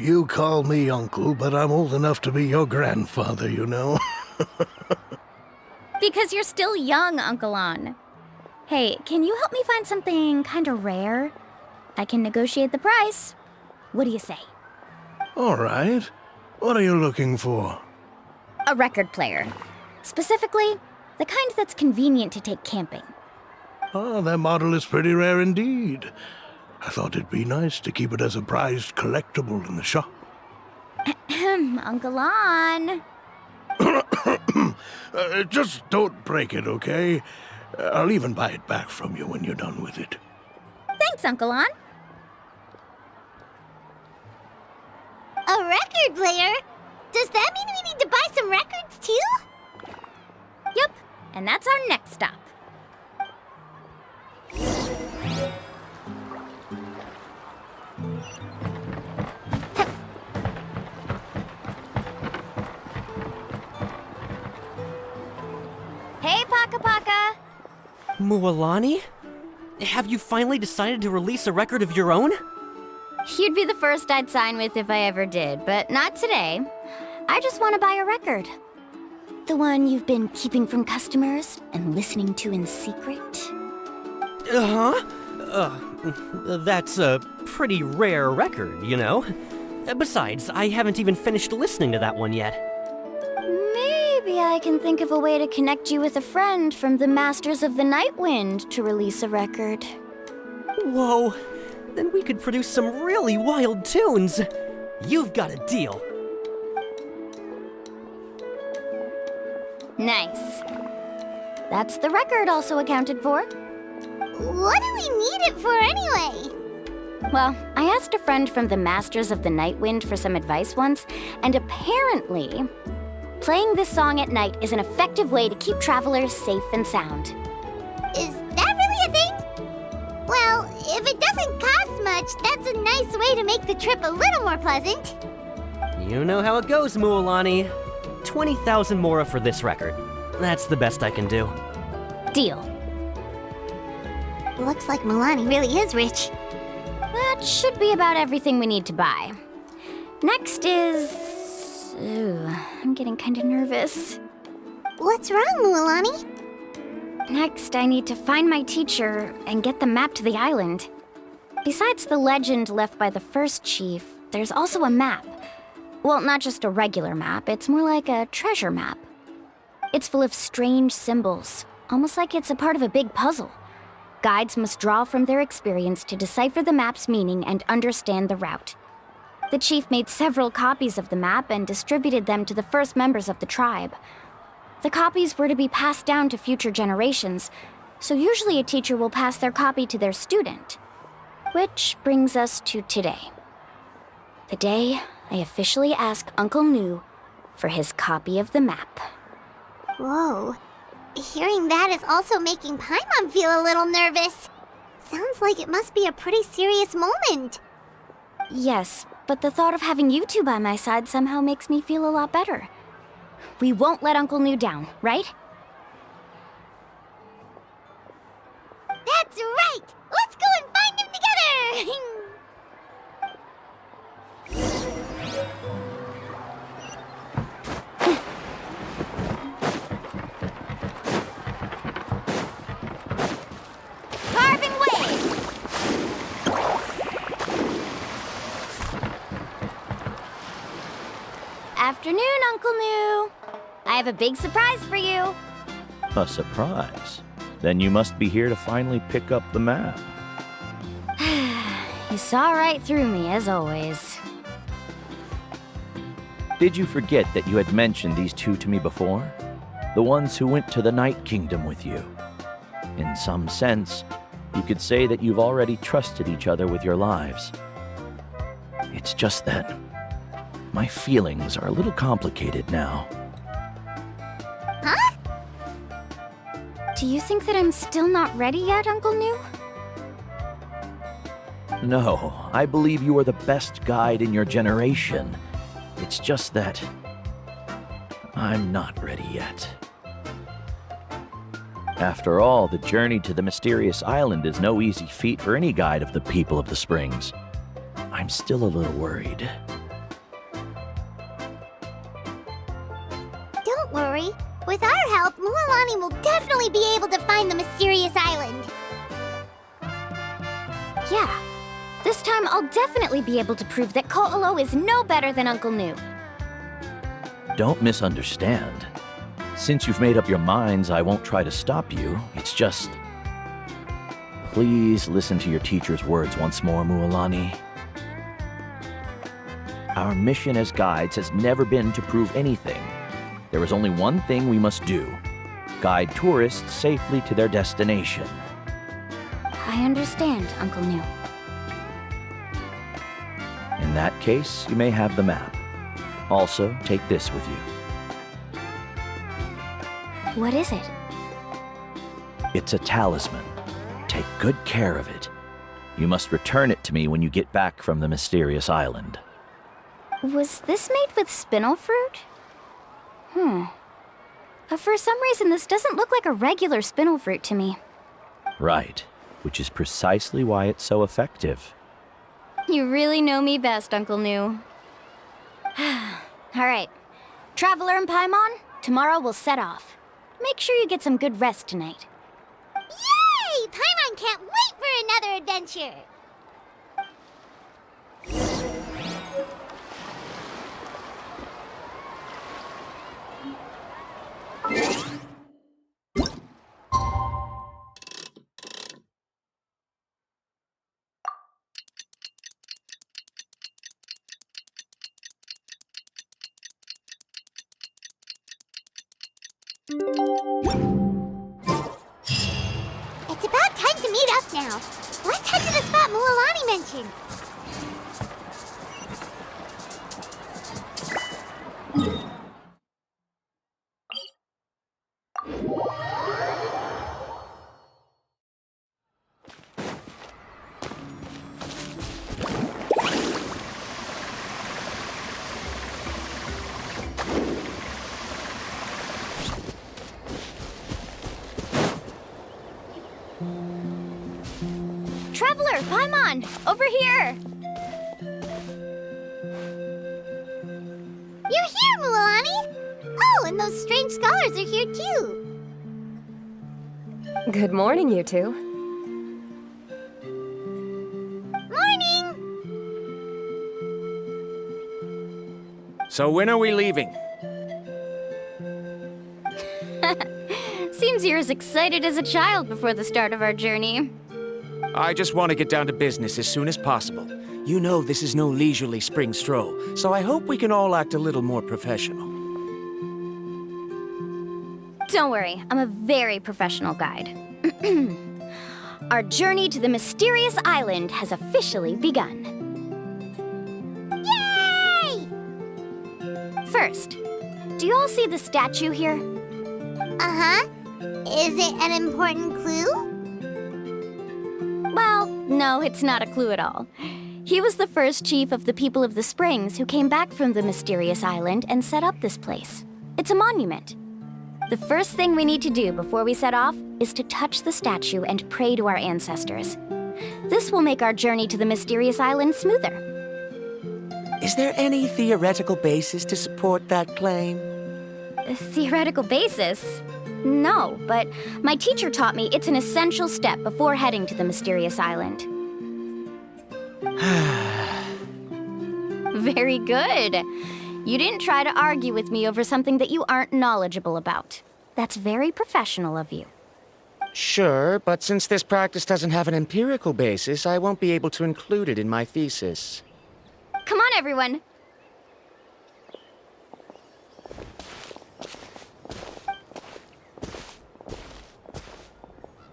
You call me uncle, but I'm old enough to be your grandfather, you know. Because you're still young, Uncle On. Hey, can you help me find something kinda rare? I can negotiate the price. What do you say? All right. What are you looking for? A record player. Specifically, the kind that's convenient to take camping. Oh, that model is pretty rare indeed. I thought it'd be nice to keep it as a prized collectible in the shop. Uncle On. Just don't break it, okay? I'll even buy it back from you when you're done with it. Thanks, Uncle On. A record player? Does that mean we need to buy some records too? Yup, and that's our next stop. Hey, Paka Paka! Mualani? Have you finally decided to release a record of your own? You'd be the first I'd sign with if I ever did, but not today. I just want to buy a record. The one you've been keeping from customers and listening to in secret. That's a pretty rare record, you know? Besides, I haven't even finished listening to that one yet. Maybe I can think of a way to connect you with a friend from the Masters of the Night Wind to release a record. Whoa, then we could produce some really wild tunes. You've got a deal. Nice. That's the record also accounted for. What do we need it for anyway? Well, I asked a friend from the Masters of the Night Wind for some advice once, and apparently, playing this song at night is an effective way to keep travelers safe and sound. Is that really a thing? Well, if it doesn't cost much, that's a nice way to make the trip a little more pleasant. You know how it goes, Mualani. 20,000 mora for this record. That's the best I can do. Deal. Looks like Mualani really is rich. That should be about everything we need to buy. Next is... Ooh, I'm getting kind of nervous. What's wrong, Mualani? Next, I need to find my teacher and get the map to the island. Besides the legend left by the first chief, there's also a map. Well, not just a regular map, it's more like a treasure map. It's full of strange symbols, almost like it's a part of a big puzzle. Guides must draw from their experience to decipher the map's meaning and understand the route. The chief made several copies of the map and distributed them to the first members of the tribe. The copies were to be passed down to future generations, so usually a teacher will pass their copy to their student. Which brings us to today. The day I officially ask Uncle Nu for his copy of the map. Whoa. Hearing that is also making Paimon feel a little nervous. Sounds like it must be a pretty serious moment. Yes, but the thought of having you two by my side somehow makes me feel a lot better. We won't let Uncle Nu down, right? That's right! Let's go and find him together! Carving waves! Afternoon, Uncle Nu. I have a big surprise for you. A surprise? Then you must be here to finally pick up the map. You saw right through me, as always. Did you forget that you had mentioned these two to me before? The ones who went to the Night Kingdom with you. In some sense, you could say that you've already trusted each other with your lives. It's just that my feelings are a little complicated now. Huh? Do you think that I'm still not ready yet, Uncle Nu? No, I believe you are the best guide in your generation. It's just that I'm not ready yet. After all, the journey to the mysterious island is no easy feat for any guide of the people of the springs. I'm still a little worried. don't worry. With our help, Mualani will definitely be able to find the mysterious island. Yeah. This time I'll definitely be able to prove that Koholo is no better than Uncle Nu. Don't misunderstand. Since you've made up your minds, I won't try to stop you. It's just... Please listen to your teacher's words once more, Mualani. Our mission as guides has never been to prove anything. There is only one thing we must do. Guide tourists safely to their destination. I understand, Uncle Nu. In that case, you may have the map. Also, take this with you. What is it? It's a talisman. Take good care of it. You must return it to me when you get back from the mysterious island. Was this made with spinel fruit? For some reason, this doesn't look like a regular spinel fruit to me. Right, which is precisely why it's so effective. You really know me best, Uncle Nu. Alright. Traveler and Paimon, tomorrow we'll set off. Make sure you get some good rest tonight. Yay! Paimon can't wait for another adventure! It's about time to meet up now. Let's head to the spot Mualani mentioned. Traveler, Paimon, over here! You're here, Mualani! Oh, and those strange scholars are here too. Good morning, you two. Morning! So when are we leaving? Seems you're as excited as a child before the start of our journey. I just want to get down to business as soon as possible. You know this is no leisurely spring stroll, so I hope we can all act a little more professional. Don't worry, I'm a very professional guide. Our journey to the mysterious island has officially begun. Yay! First, do you all see the statue here? Uh-huh. Is it an important clue? Well, no, it's not a clue at all. He was the first chief of the people of the Springs who came back from the mysterious island and set up this place. It's a monument. The first thing we need to do before we set off is to touch the statue and pray to our ancestors. This will make our journey to the mysterious island smoother. Is there any theoretical basis to support that claim? A theoretical basis? No, but my teacher taught me it's an essential step before heading to the mysterious island. Very good. You didn't try to argue with me over something that you aren't knowledgeable about. That's very professional of you. Sure, but since this practice doesn't have an empirical basis, I won't be able to include it in my thesis. Come on, everyone.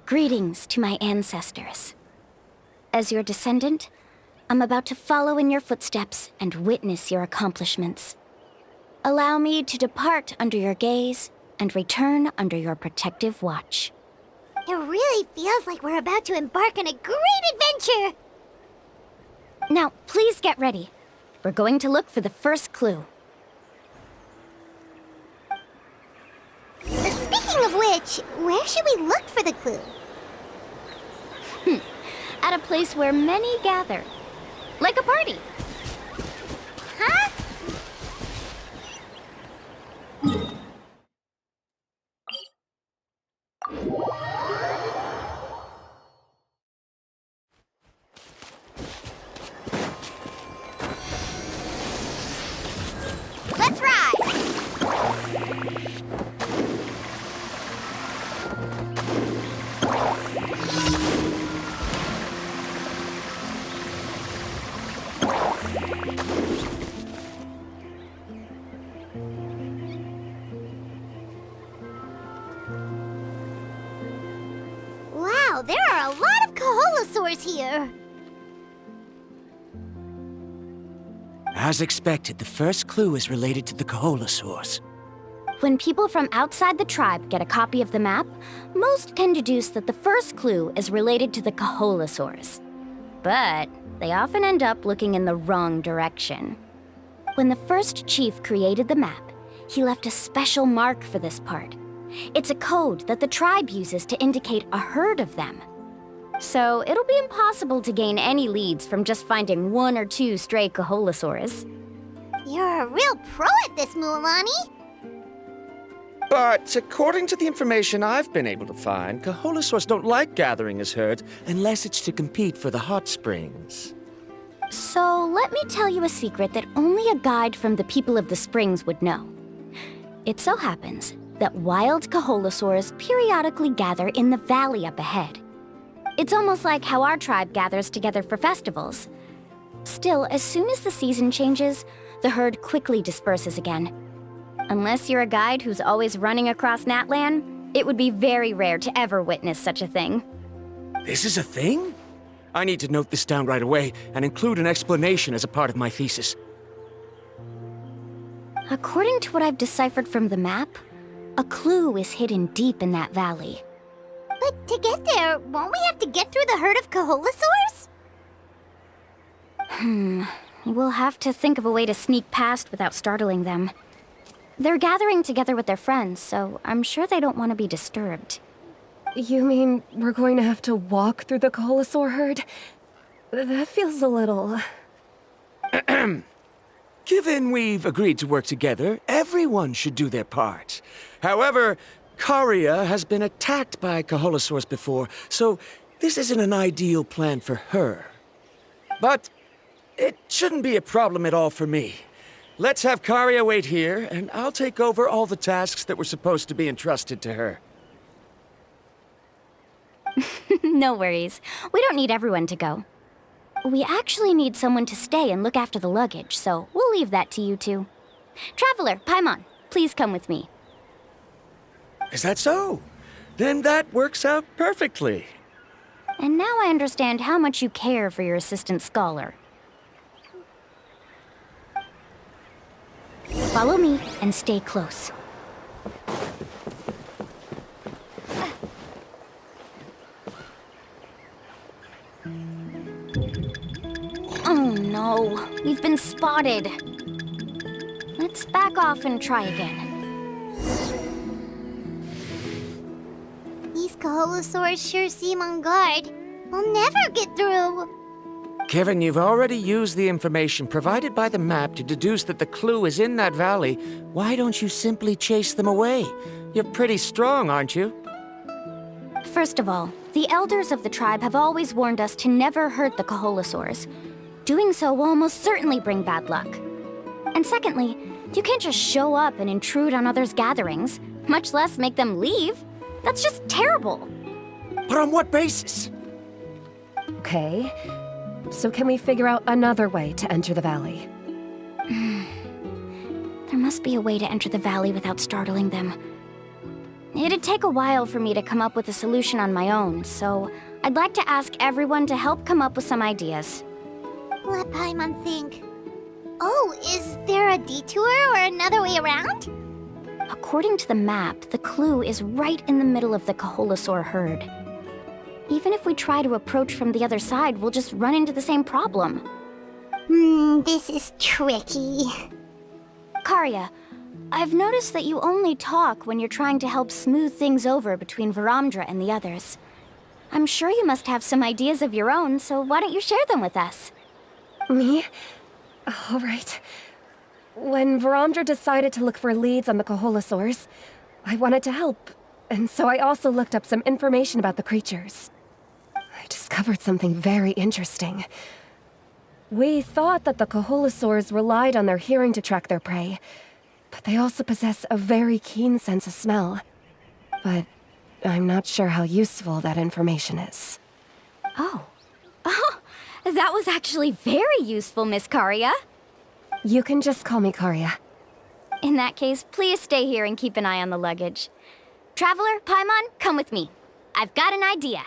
Greetings to my ancestors. As your descendant, I'm about to follow in your footsteps and witness your accomplishments. Allow me to depart under your gaze and return under your protective watch. It really feels like we're about to embark on a great adventure! Now, please get ready. We're going to look for the first clue. Speaking of which, where should we look for the clue? At a place where many gather. Like a party. Huh? Wow, there are a lot of Koholasaurs here. As expected, the first clue is related to the Koholasaurs. When people from outside the tribe get a copy of the map, most can deduce that the first clue is related to the Koholasaurs. But they often end up looking in the wrong direction. When the first chief created the map, he left a special mark for this part. It's a code that the tribe uses to indicate a herd of them. So it'll be impossible to gain any leads from just finding 1 or 2 stray Koholasaurs. You're a real pro at this, Mualani. But according to the information I've been able to find, Koholasaurs don't like gathering as herds unless it's to compete for the hot springs. So let me tell you a secret that only a guide from the people of the springs would know. It so happens that wild Koholasaurs periodically gather in the valley up ahead. It's almost like how our tribe gathers together for festivals. Still, as soon as the season changes, the herd quickly disperses again. Unless you're a guide who's always running across Natlan, it would be very rare to ever witness such a thing. This is a thing? I need to note this down right away and include an explanation as a part of my thesis. According to what I've deciphered from the map, a clue is hidden deep in that valley. But to get there, won't we have to get through the herd of Koholasaurs? We'll have to think of a way to sneak past without startling them. They're gathering together with their friends, so I'm sure they don't want to be disturbed. You mean we're going to have to walk through the Koholasaur herd? That feels a little... Given we've agreed to work together, everyone should do their part. However, Karia has been attacked by Koholasaurs before, so this isn't an ideal plan for her. But it shouldn't be a problem at all for me. Let's have Karia wait here, and I'll take over all the tasks that were supposed to be entrusted to her. No worries. We don't need everyone to go. We actually need someone to stay and look after the luggage, so we'll leave that to you two. Traveler, Paimon, please come with me. Is that so? Then that works out perfectly. And now I understand how much you care for your assistant scholar. Follow me and stay close. Oh no, we've been spotted. Let's back off and try again. These Koholasaurs sure seem on guard. We'll never get through. Kevin, you've already used the information provided by the map to deduce that the clue is in that valley. Why don't you simply chase them away? You're pretty strong, aren't you? First of all, the elders of the tribe have always warned us to never hurt the Koholasaurs. Doing so will almost certainly bring bad luck. And secondly, you can't just show up and intrude on others' gatherings, much less make them leave. That's just terrible. But on what basis? Okay, so can we figure out another way to enter the valley? There must be a way to enter the valley without startling them. It'd take a while for me to come up with a solution on my own, so I'd like to ask everyone to help come up with some ideas. Let Paimon think. Oh, is there a detour or another way around? According to the map, the clue is right in the middle of the Koholasaur herd. Even if we try to approach from the other side, we'll just run into the same problem. This is tricky. Karia, I've noticed that you only talk when you're trying to help smooth things over between Varamdra and the others. I'm sure you must have some ideas of your own, so why don't you share them with us? Me? All right. When Varamdra decided to look for leads on the Koholasaurs, I wanted to help, and so I also looked up some information about the creatures. I discovered something very interesting. We thought that the Koholasaurs relied on their hearing to track their prey, but they also possess a very keen sense of smell. But I'm not sure how useful that information is. Oh, that was actually very useful, Miss Karia. You can just call me Karia. In that case, please stay here and keep an eye on the luggage. Traveler, Paimon, come with me. I've got an idea.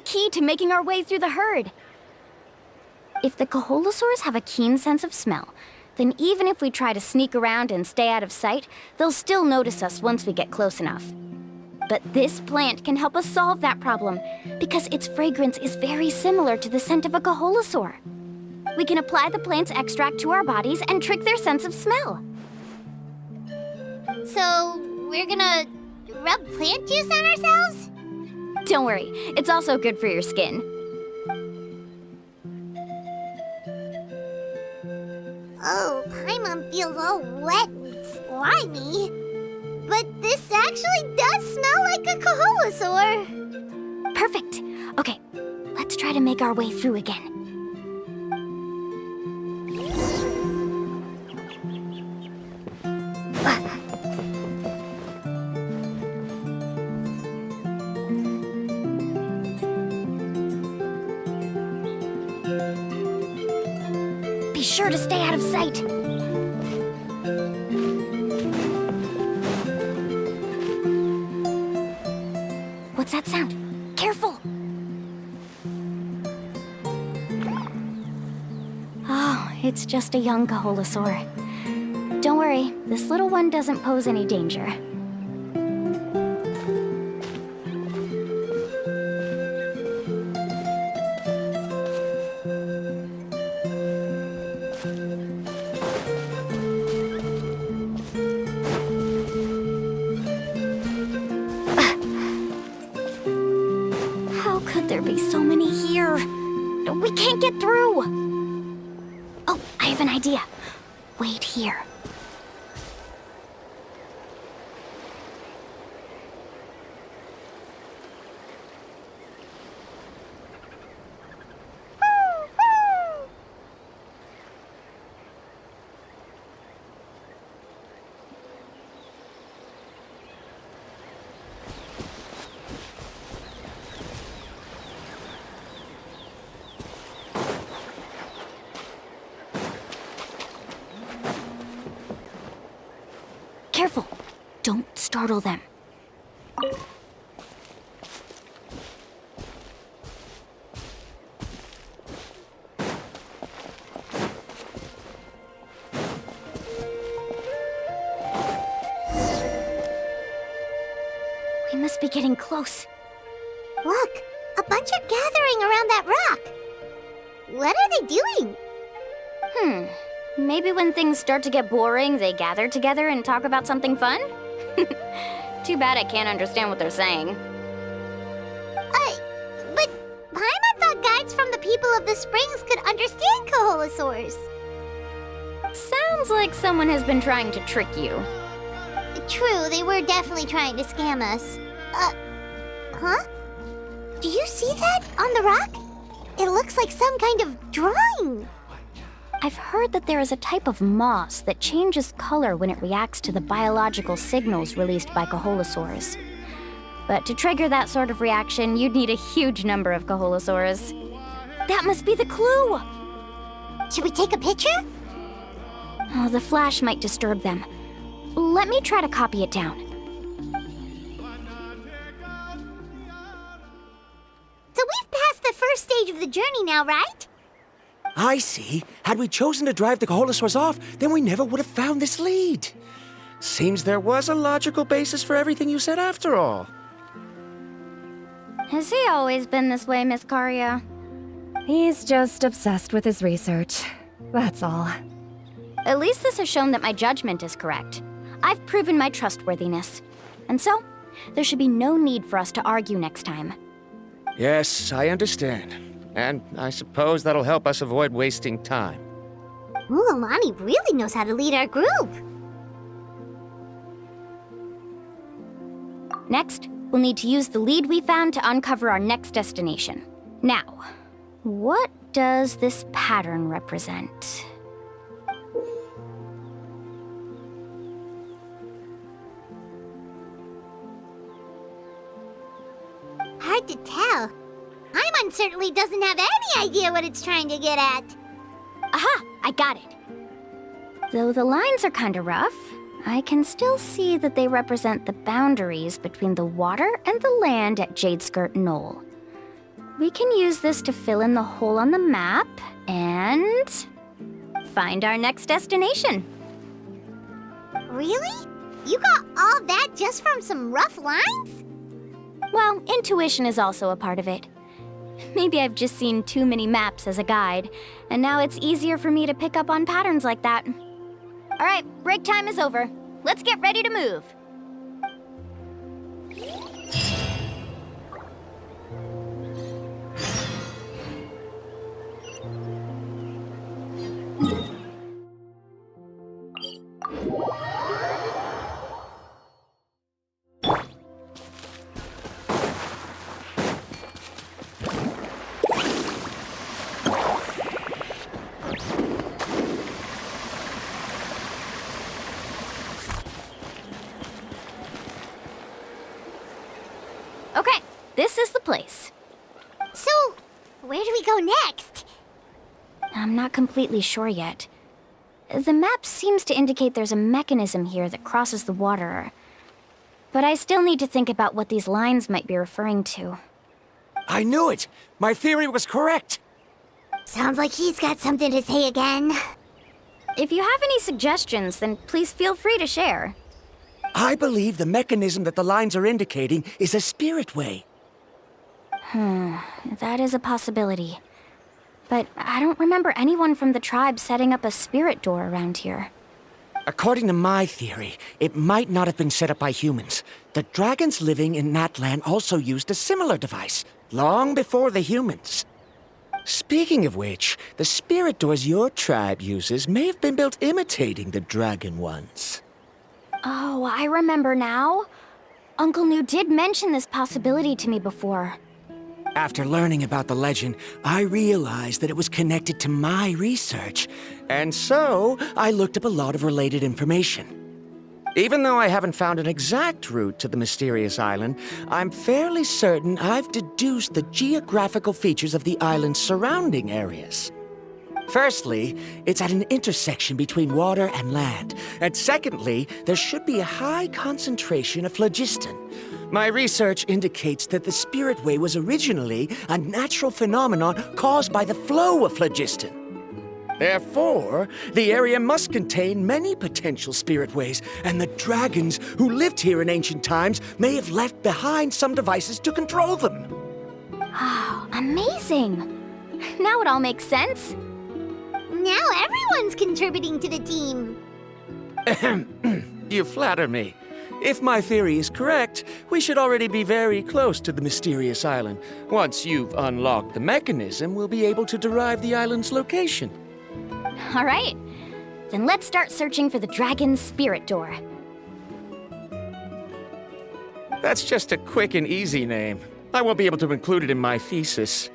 key to making our way through the herd. If the Koholasaurs have a keen sense of smell, then even if we try to sneak around and stay out of sight, they'll still notice us once we get close enough. But this plant can help us solve that problem, because its fragrance is very similar to the scent of a Koholasaur. We can apply the plant's extract to our bodies and trick their sense of smell. So, we're gonna rub plant juice on ourselves? Don't worry, it's also good for your skin. Oh, Paimon feels all wet and slimy. But this actually does smell like a Koholasaur. Perfect. Okay, let's try to make our way through again. Be sure to stay out of sight. What's that sound? Careful! Oh, it's just a young Koholasaur. Don't worry, this little one doesn't pose any danger. How could there be so many here? We can't get through! Oh, I have an idea. Wait here. Careful! Don't startle them. We must be getting close. Look, a bunch are gathering around that rock. What are they doing? Maybe when things start to get boring, they gather together and talk about something fun? Too bad I can't understand what they're saying. But Paimon thought guides from the people of the springs could understand Koholasaurs. Sounds like someone has been trying to trick you. True, they were definitely trying to scam us. Huh? Do you see that on the rock? It looks like some kind of drawing. I've heard that there is a type of moss that changes color when it reacts to the biological signals released by Koholasaurs. But to trigger that sort of reaction, you'd need a huge number of Koholasaurs. That must be the clue! Should we take a picture? Oh, the flash might disturb them. Let me try to copy it down. So we've passed the first stage of the journey now, right? I see. Had we chosen to drive the Koholasaurs off, then we never would have found this lead. Seems there was a logical basis for everything you said after all. Has he always been this way, Miss Karia? He's just obsessed with his research. That's all. At least this has shown that my judgment is correct. I've proven my trustworthiness. And so, there should be no need for us to argue next time. Yes, I understand. And I suppose that'll help us avoid wasting time. Mualani really knows how to lead our group. Next, we'll need to use the lead we found to uncover our next destination. Now, what does this pattern represent? Hard to tell. Paimon certainly doesn't have any idea what it's trying to get at. Aha! I got it. Though the lines are kinda rough, I can still see that they represent the boundaries between the water and the land at Jadeskirt Knoll. We can use this to fill in the hole on the map and find our next destination. Really? You got all that just from some rough lines? Well, intuition is also a part of it. Maybe I've just seen too many maps as a guide, and now it's easier for me to pick up on patterns like that. All right, break time is over. Let's get ready to move. Okay, this is the place. So, where do we go next? I'm not completely sure yet. The map seems to indicate there's a mechanism here that crosses the water. But I still need to think about what these lines might be referring to. I knew it! My theory was correct! Sounds like he's got something to say again. If you have any suggestions, then please feel free to share. I believe the mechanism that the lines are indicating is a spirit way. That is a possibility. But I don't remember anyone from the tribe setting up a spirit door around here. According to my theory, it might not have been set up by humans. The dragons living in that land also used a similar device, long before the humans. Speaking of which, the spirit doors your tribe uses may have been built imitating the dragon ones. Oh, I remember now. Uncle New did mention this possibility to me before. After learning about the legend, I realized that it was connected to my research, and so I looked up a lot of related information. Even though I haven't found an exact route to the mysterious island, I'm fairly certain I've deduced the geographical features of the island's surrounding areas. Firstly, it's at an intersection between water and land, and secondly, there should be a high concentration of phlogiston. My research indicates that the Spirit Way was originally a natural phenomenon caused by the flow of phlogiston. Therefore, the area must contain many potential Spirit Ways, and the dragons who lived here in ancient times may have left behind some devices to control them. Oh, amazing! Now it all makes sense. Now everyone's contributing to the team. You flatter me. If my theory is correct, we should already be very close to the mysterious island. Once you've unlocked the mechanism, we'll be able to derive the island's location. All right. Then let's start searching for the dragon's spirit door. That's just a quick and easy name. I won't be able to include it in my thesis.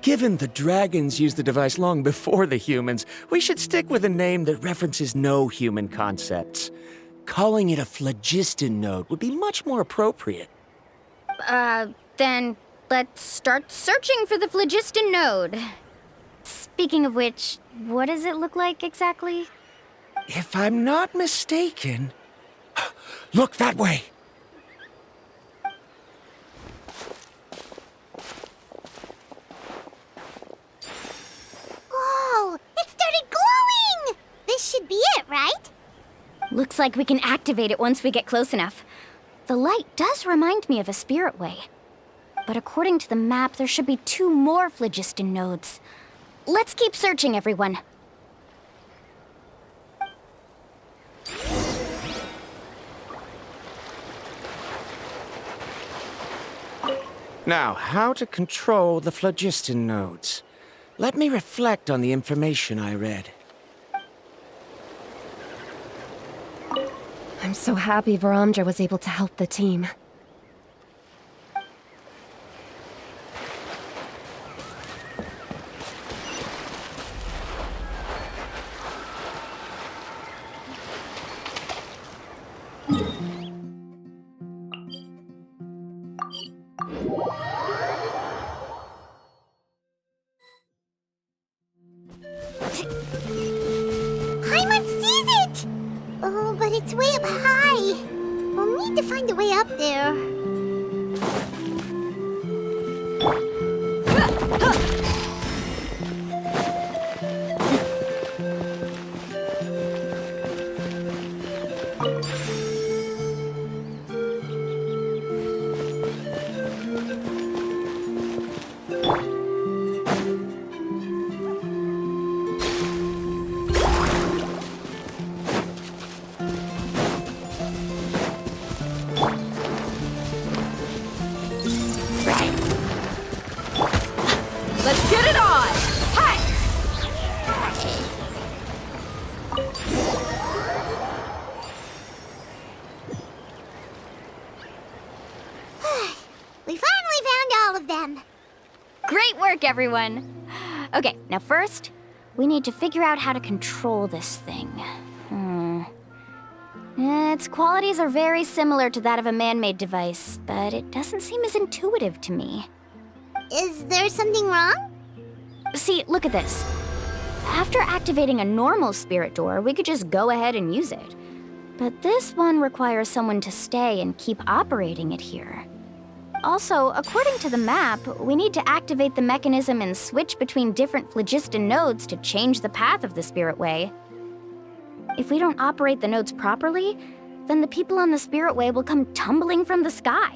Given the dragons used the device long before the humans, we should stick with a name that references no human concepts. Calling it a phlogiston node would be much more appropriate. Then let's start searching for the phlogiston node. Speaking of which, what does it look like exactly? If I'm not mistaken... Look that way! Whoa! It started glowing! This should be it, right? Looks like we can activate it once we get close enough. The light does remind me of a spirit way. But according to the map, there should be 2 more phlogiston nodes. Let's keep searching, everyone. Now, how to control the phlogiston nodes. Let me reflect on the information I read. I'm so happy Varamdra was able to help the team. Paimon sees it! Oh, but it's way up high. We'll need to find a way up there. work, everyone. Okay, now first, we need to figure out how to control this thing. Its qualities are very similar to that of a man-made device, but it doesn't seem as intuitive to me. Is there something wrong? See, look at this. After activating a normal spirit door, we could just go ahead and use it. But this one requires someone to stay and keep operating it here. Also, according to the map, we need to activate the mechanism and switch between different phlogiston nodes to change the path of the spirit way. If we don't operate the nodes properly, then the people on the spirit way will come tumbling from the sky.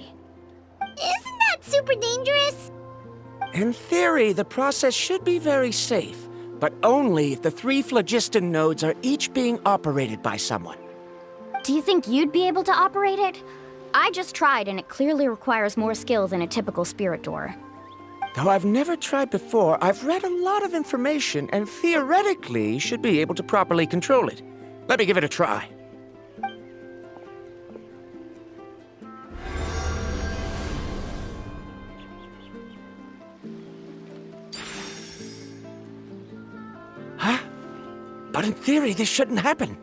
Isn't that super dangerous? In theory, the process should be very safe, but only if the 3 phlogiston nodes are each being operated by someone. Do you think you'd be able to operate it? I just tried, and it clearly requires more skill than a typical spirit door. Though I've never tried before, I've read a lot of information and theoretically should be able to properly control it. Let me give it a try. Huh? But in theory, this shouldn't happen.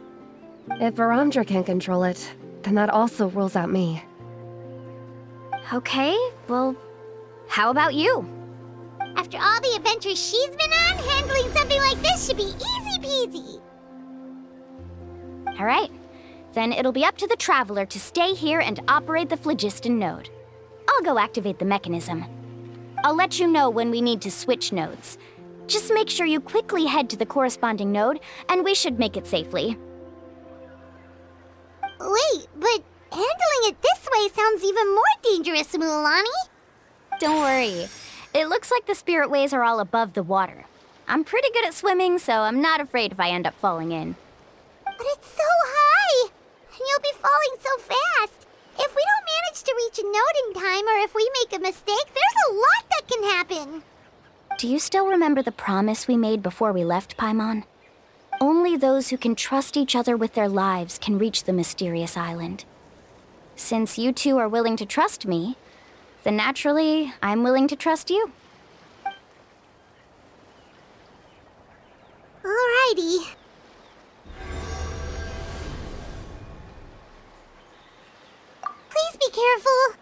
If Verandra can control it, then that also rules out me. Okay, well, how about you? After all the adventures she's been on, handling something like this should be easy peasy. All right, then it'll be up to the Traveler to stay here and operate the phlogiston node. I'll go activate the mechanism. I'll let you know when we need to switch nodes. Just make sure you quickly head to the corresponding node, and we should make it safely. Wait, but handling it this way sounds even more dangerous, Mualani. Don't worry. It looks like the spirit ways are all above the water. I'm pretty good at swimming, so I'm not afraid if I end up falling in. But it's so high! And you'll be falling so fast! If we don't manage to reach a node in time, or if we make a mistake, there's a lot that can happen! Do you still remember the promise we made before we left, Paimon? Only those who can trust each other with their lives can reach the mysterious island. Since you two are willing to trust me, then naturally, I'm willing to trust you. Alrighty. Please be careful.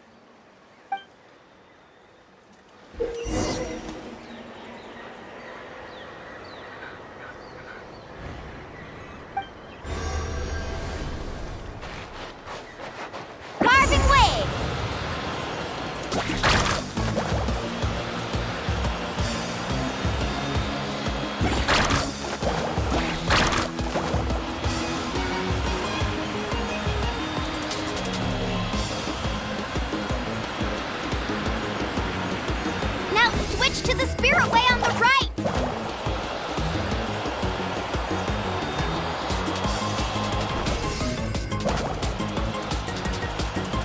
Carving waves! Now switch to the spirit way on the right!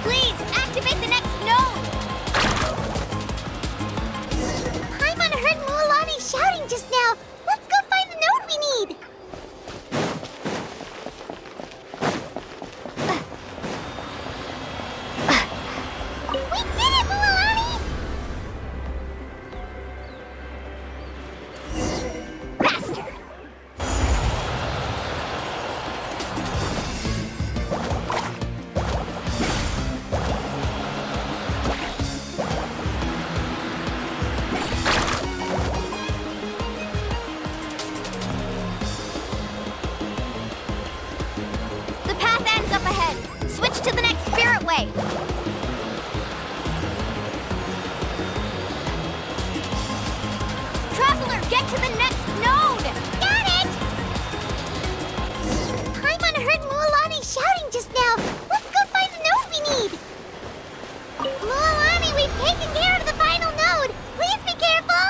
Please, activate the next node! Paimon heard Mualani shouting just now. Let's go find the node we need. We did it, Mualani! Faster! The path ends up ahead. Switch to the next spirit way. Traveler, get to the next node! Got it! Paimon heard Mualani shouting just now. Let's go find the node we need. Mualani, we've taken care of the final node. Please be careful.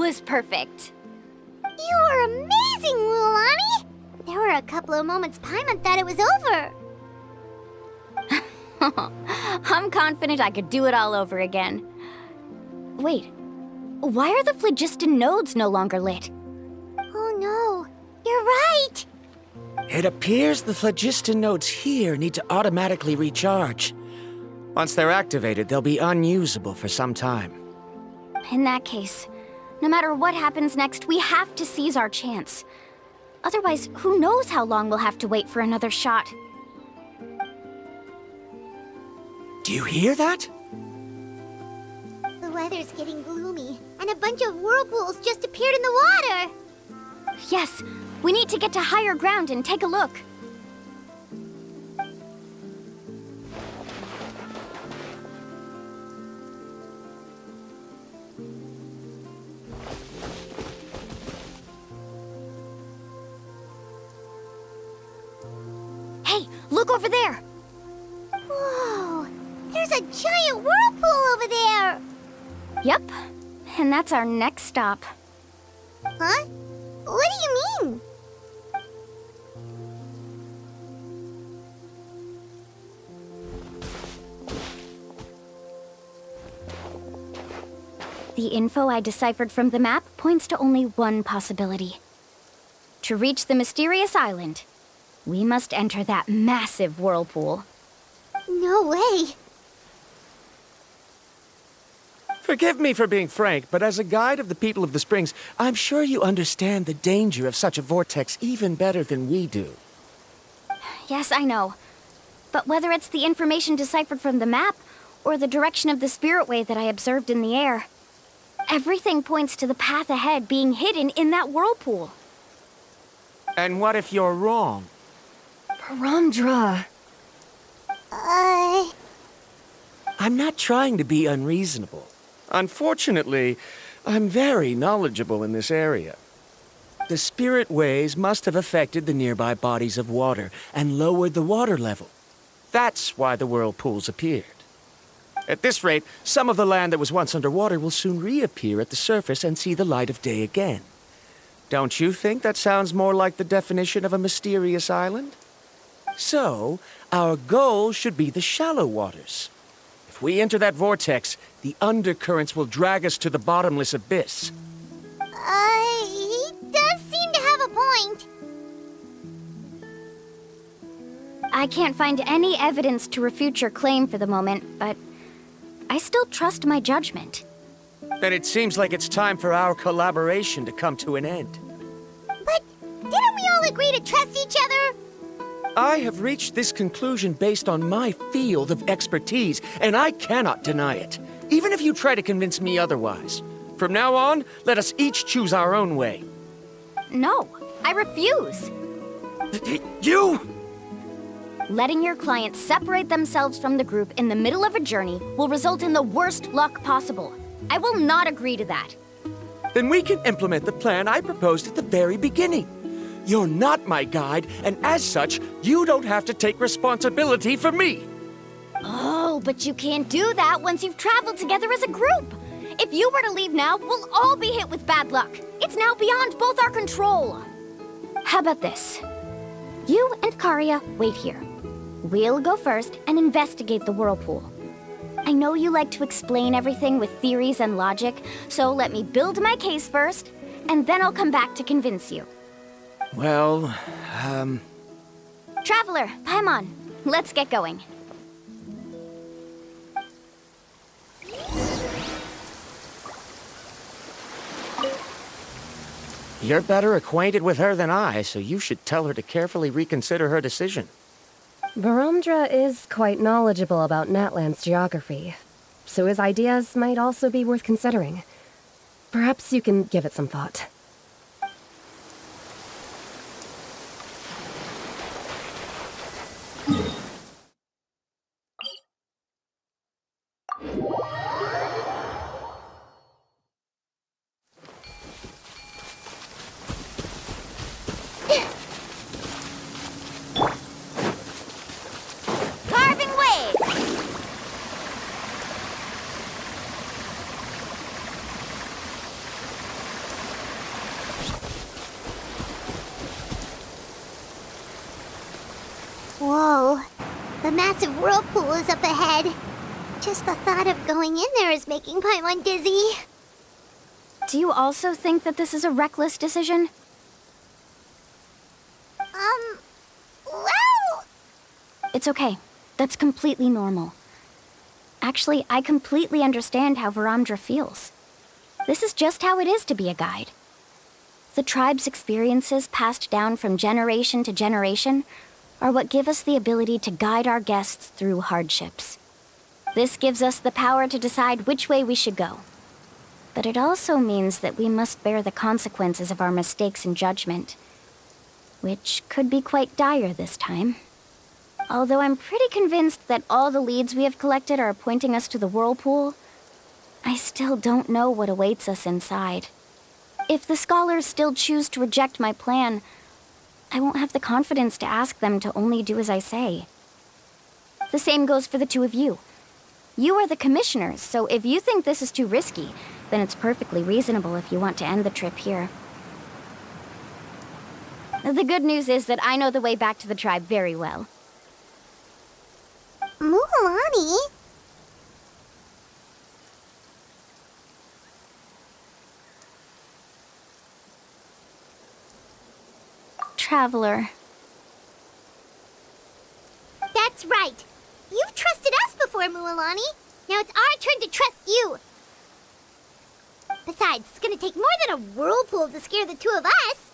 was perfect. You were amazing, Mualani! There were a couple of moments Paimon thought it was over. I'm confident I could do it all over again. Wait, why are the phlogiston nodes no longer lit? Oh no, you're right! It appears the phlogiston nodes here need to automatically recharge. Once they're activated, they'll be unusable for some time. In that case, no matter what happens next, we have to seize our chance. Otherwise, who knows how long we'll have to wait for another shot. Do you hear that? The weather's getting gloomy, and a bunch of whirlpools just appeared in the water! Yes, we need to get to higher ground and take a look. Hey, look over there! Whoa! There's a giant whirlpool over there! Yep, and that's our next stop. Huh? What do you mean? The info I deciphered from the map points to only one possibility. To reach the mysterious island, we must enter that massive whirlpool. No way! Forgive me for being frank, but as a guide of the people of the Springs, I'm sure you understand the danger of such a vortex even better than we do. Yes, I know. But whether it's the information deciphered from the map, or the direction of the spirit wave that I observed in the air, everything points to the path ahead being hidden in that whirlpool. And what if you're wrong? Paimon. I'm not trying to be unreasonable. Unfortunately, I'm very knowledgeable in this area. The spirit waves must have affected the nearby bodies of water and lowered the water level. That's why the whirlpools appeared. At this rate, some of the land that was once underwater will soon reappear at the surface and see the light of day again. Don't you think that sounds more like the definition of a mysterious island? So, our goal should be the shallow waters. If we enter that vortex, the undercurrents will drag us to the bottomless abyss. He does seem to have a point. I can't find any evidence to refute your claim for the moment, but I still trust my judgment. Then it seems like it's time for our collaboration to come to an end. But didn't we all agree to trust each other? I have reached this conclusion based on my field of expertise, and I cannot deny it, even if you try to convince me otherwise. From now on, let us each choose our own way. No, I refuse. You! Letting your clients separate themselves from the group in the middle of a journey will result in the worst luck possible. I will not agree to that. Then we can implement the plan I proposed at the very beginning. You're not my guide, and as such, you don't have to take responsibility for me. Oh, but you can't do that once you've traveled together as a group. If you were to leave now, we'll all be hit with bad luck. It's now beyond both our control. How about this? You and Karia wait here. We'll go first and investigate the whirlpool. I know you like to explain everything with theories and logic, so let me build my case first, and then I'll come back to convince you. Well, Traveler, Paimon, let's get going. You're better acquainted with her than I, so you should tell her to carefully reconsider her decision. Paimon is quite knowledgeable about Natland's geography, so his ideas might also be worth considering. Perhaps you can give it some thought. Carving waves! Whoa. The massive whirlpool is up ahead. Just the thought of going in there is making Paimon dizzy. Do you also think that this is a reckless decision? Well... It's okay. That's completely normal. Actually, I completely understand how Varamdra feels. This is just how it is to be a guide. The tribe's experiences passed down from generation to generation are what give us the ability to guide our guests through hardships. This gives us the power to decide which way we should go. But it also means that we must bear the consequences of our mistakes and judgment, which could be quite dire this time. Although I'm pretty convinced that all the leads we have collected are pointing us to the whirlpool, I still don't know what awaits us inside. If the scholars still choose to reject my plan, I won't have the confidence to ask them to only do as I say. The same goes for the two of you. You are the commissioners, so if you think this is too risky, then it's perfectly reasonable if you want to end the trip here. The good news is that I know the way back to the tribe very well. Mualani? Traveler. That's right. You've trusted us before, Mualani. Now it's our turn to trust you. Besides, it's gonna take more than a whirlpool to scare the two of us.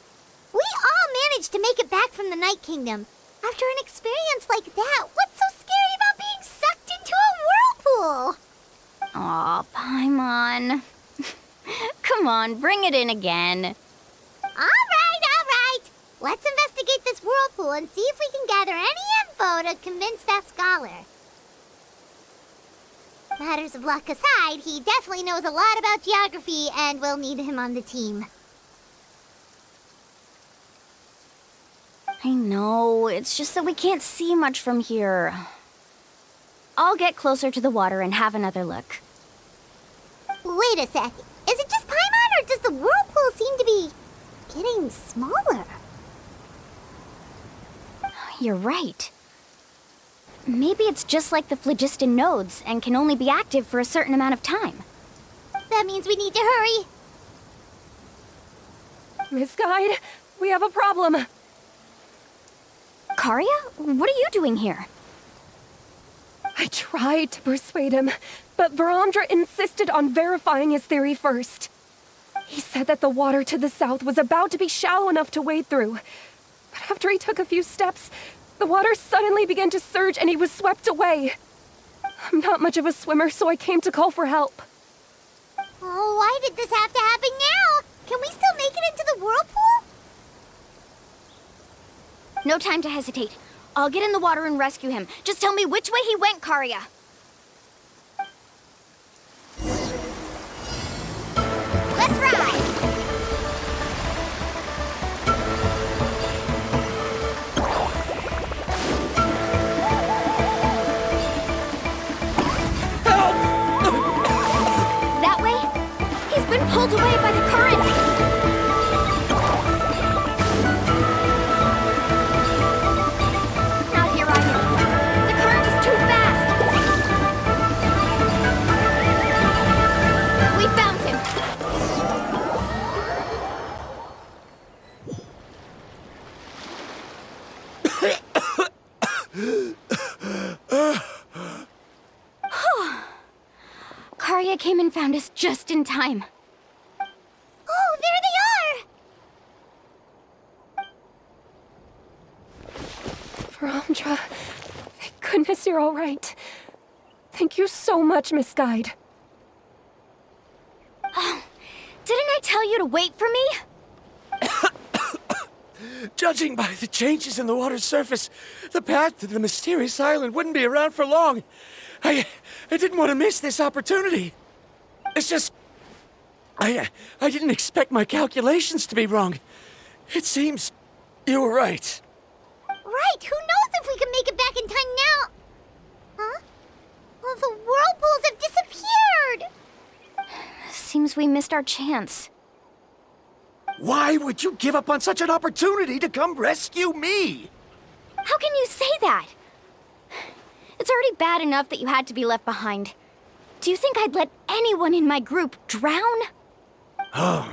We all managed to make it back from the Night Kingdom. After an experience like that, what's so scary about being sucked into a whirlpool? Aw, Paimon. Come on, bring it in again. All right. Let's investigate this whirlpool and see if we can gather any info to convince that scholar. Matters of luck aside, he definitely knows a lot about geography, and we'll need him on the team. I know, it's just that we can't see much from here. I'll get closer to the water and have another look. Wait a sec. Is it just Paimon, or does the whirlpool seem to be getting smaller? You're right. Maybe it's just like the phlogiston nodes and can only be active for a certain amount of time. That means we need to hurry. Miss Guide, we have a problem. Karia? What are you doing here? I tried to persuade him, but Varamdra insisted on verifying his theory first. He said that the water to the south was about to be shallow enough to wade through. But after he took a few steps, the water suddenly began to surge and he was swept away. I'm not much of a swimmer, so I came to call for help. Oh, why did this have to happen now? Can we still make it into the whirlpool? No time to hesitate. I'll get in the water and rescue him. Just tell me which way he went, Karia. Let's ride! That way? He's been pulled away by the current! Now here I am. The current is too fast! We found him! Karia came and found us just in time. Oh, there they are! Varamdra, thank goodness you're all right. Thank you so much, Miss Guide. Oh, didn't I tell you to wait for me? Judging by the changes in the water's surface, the path to the mysterious island wouldn't be around for long. I didn't want to miss this opportunity. It's just... I didn't expect my calculations to be wrong. It seems you were right. Right, who knows if we can make it back in time now? Huh? Well, the whirlpools have disappeared! Seems we missed our chance. Why would you give up on such an opportunity to come rescue me? How can you say that? It's already bad enough that you had to be left behind. Do you think I'd let anyone in my group drown? I'm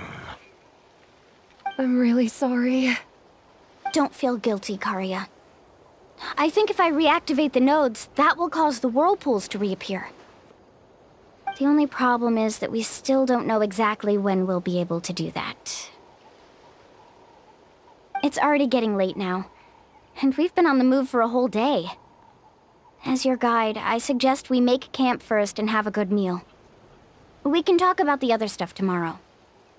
really sorry. Don't feel guilty, Karia. I think if I reactivate the nodes, that will cause the whirlpools to reappear. The only problem is that we still don't know exactly when we'll be able to do that. It's already getting late now, and we've been on the move for a whole day. As your guide, I suggest we make camp first and have a good meal. We can talk about the other stuff tomorrow.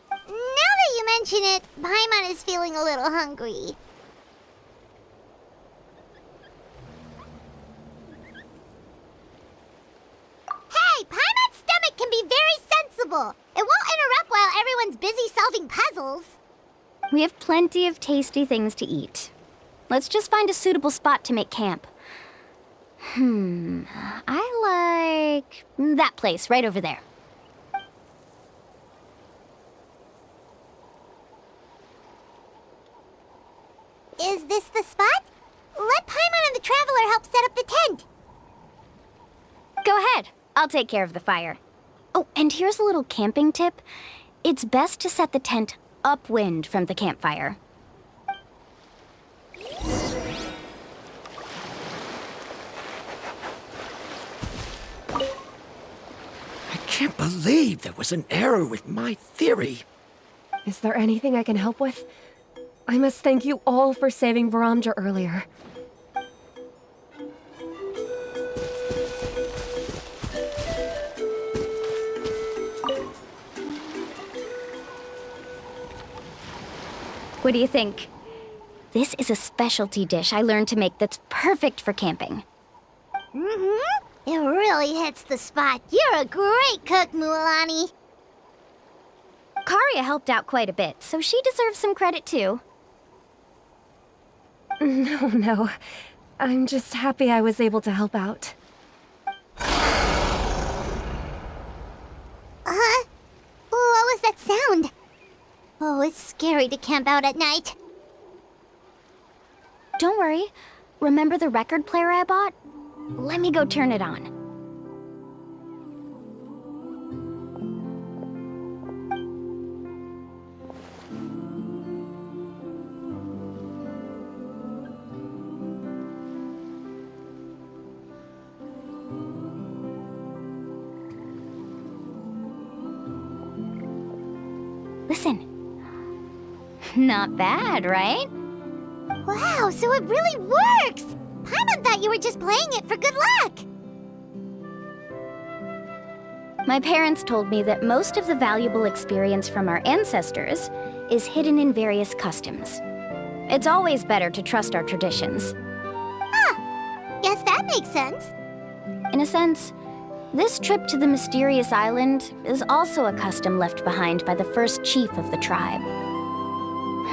Now that you mention it, Paimon is feeling a little hungry. Hey, Paimon's stomach can be very sensible. It won't interrupt while everyone's busy solving puzzles. We have plenty of tasty things to eat. Let's just find a suitable spot to make camp. I like that place right over there. Is this the spot? Let Paimon and the Traveler help set up the tent. Go ahead. I'll take care of the fire. Oh, and here's a little camping tip. It's best to set the tent upwind from the campfire. I can't believe there was an error with my theory. Is there anything I can help with? I must thank you all for saving Varamja earlier. What do you think? This is a specialty dish I learned to make that's perfect for camping. It really hits the spot. You're a great cook, Mualani. Karia helped out quite a bit, so she deserves some credit too. No. I'm just happy I was able to help out. What was that sound? Oh, it's scary to camp out at night. Don't worry. Remember the record player I bought? Let me go turn it on. Listen. Not bad, right? Wow, so it really works! Paimon thought you were just playing it for good luck! My parents told me that most of the valuable experience from our ancestors is hidden in various customs. It's always better to trust our traditions. Guess that makes sense. In a sense, this trip to the mysterious island is also a custom left behind by the first chief of the tribe.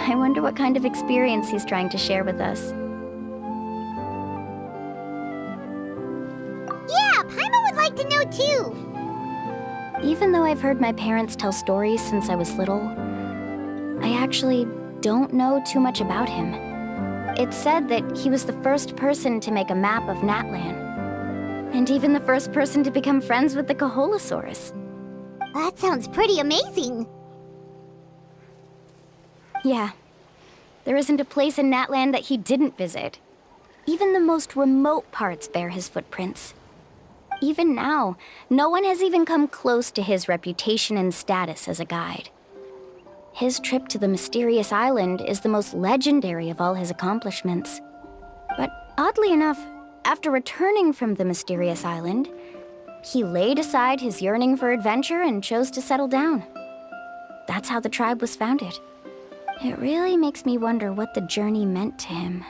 I wonder what kind of experience he's trying to share with us. Yeah, Paimon would like to know too. Even though I've heard my parents tell stories since I was little, I actually don't know too much about him. It's said that he was the first person to make a map of Natlan, and even the first person to become friends with the Koholasaurs. That sounds pretty amazing. Yeah. There isn't a place in Natlan that he didn't visit. Even the most remote parts bear his footprints. Even now, no one has even come close to his reputation and status as a guide. His trip to the mysterious island is the most legendary of all his accomplishments. But oddly enough, after returning from the mysterious island, he laid aside his yearning for adventure and chose to settle down. That's how the tribe was founded. It really makes me wonder what the journey meant to him.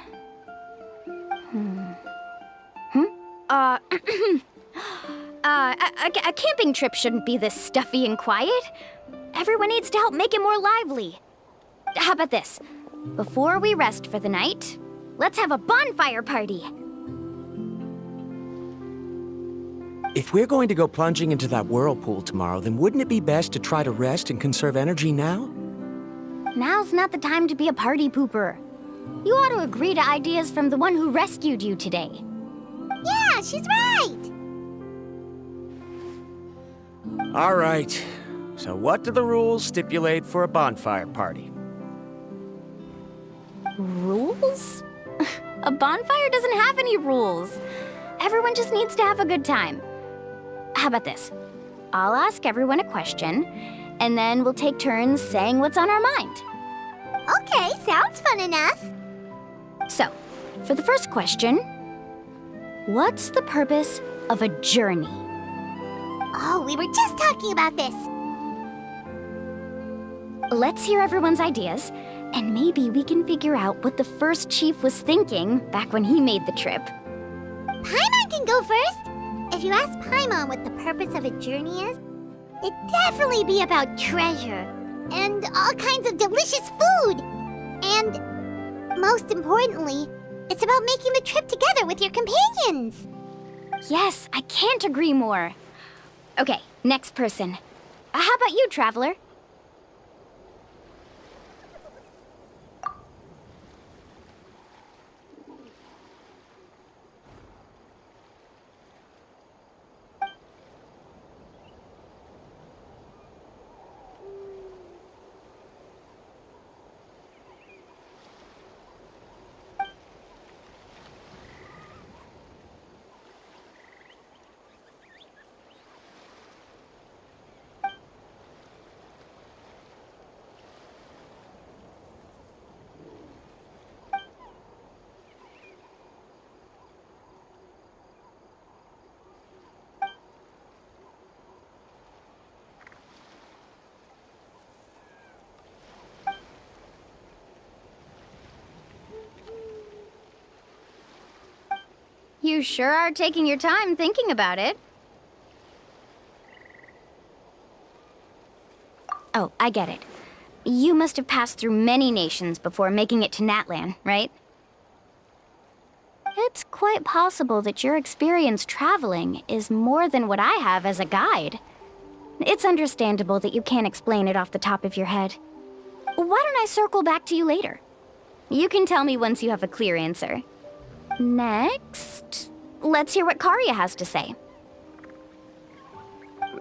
A camping trip shouldn't be this stuffy and quiet. Everyone needs to help make it more lively. How about this? Before we rest for the night, let's have a bonfire party. If we're going to go plunging into that whirlpool tomorrow, then wouldn't it be best to try to rest and conserve energy now? Now's not the time to be a party pooper. You ought to agree to ideas from the one who rescued you today. Yeah, she's right! All right. So what do the rules stipulate for a bonfire party? Rules? A bonfire doesn't have any rules. Everyone just needs to have a good time. How about this? I'll ask everyone a question, and then we'll take turns saying what's on our mind. Okay, sounds fun enough. So, for the first question, what's the purpose of a journey? Oh, we were just talking about this. Let's hear everyone's ideas, and maybe we can figure out what the first chief was thinking back when he made the trip. Paimon can go first. If you ask Paimon what the purpose of a journey is, it'd definitely be about treasure and all kinds of delicious food. And most importantly, it's about making the trip together with your companions. Yes, I can't agree more. Okay, next person. How about you, Traveler? You sure are taking your time thinking about it. Oh, I get it. You must have passed through many nations before making it to Natlan, right? It's quite possible that your experience traveling is more than what I have as a guide. It's understandable that you can't explain it off the top of your head. Why don't I circle back to you later? You can tell me once you have a clear answer. Next, let's hear what Karya has to say.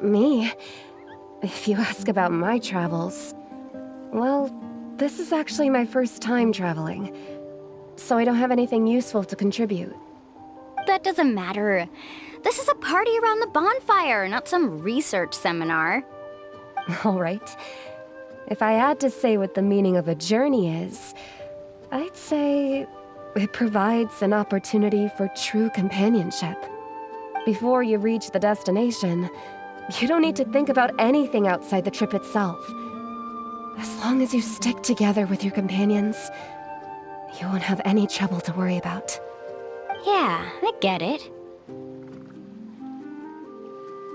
Me? If you ask about my travels, well, this is actually my first time traveling, so I don't have anything useful to contribute. That doesn't matter. This is a party around the bonfire, not some research seminar. All right. If I had to say what the meaning of a journey is, I'd say it provides an opportunity for true companionship. Before you reach the destination, you don't need to think about anything outside the trip itself. As long as you stick together with your companions, you won't have any trouble to worry about. Yeah, I get it.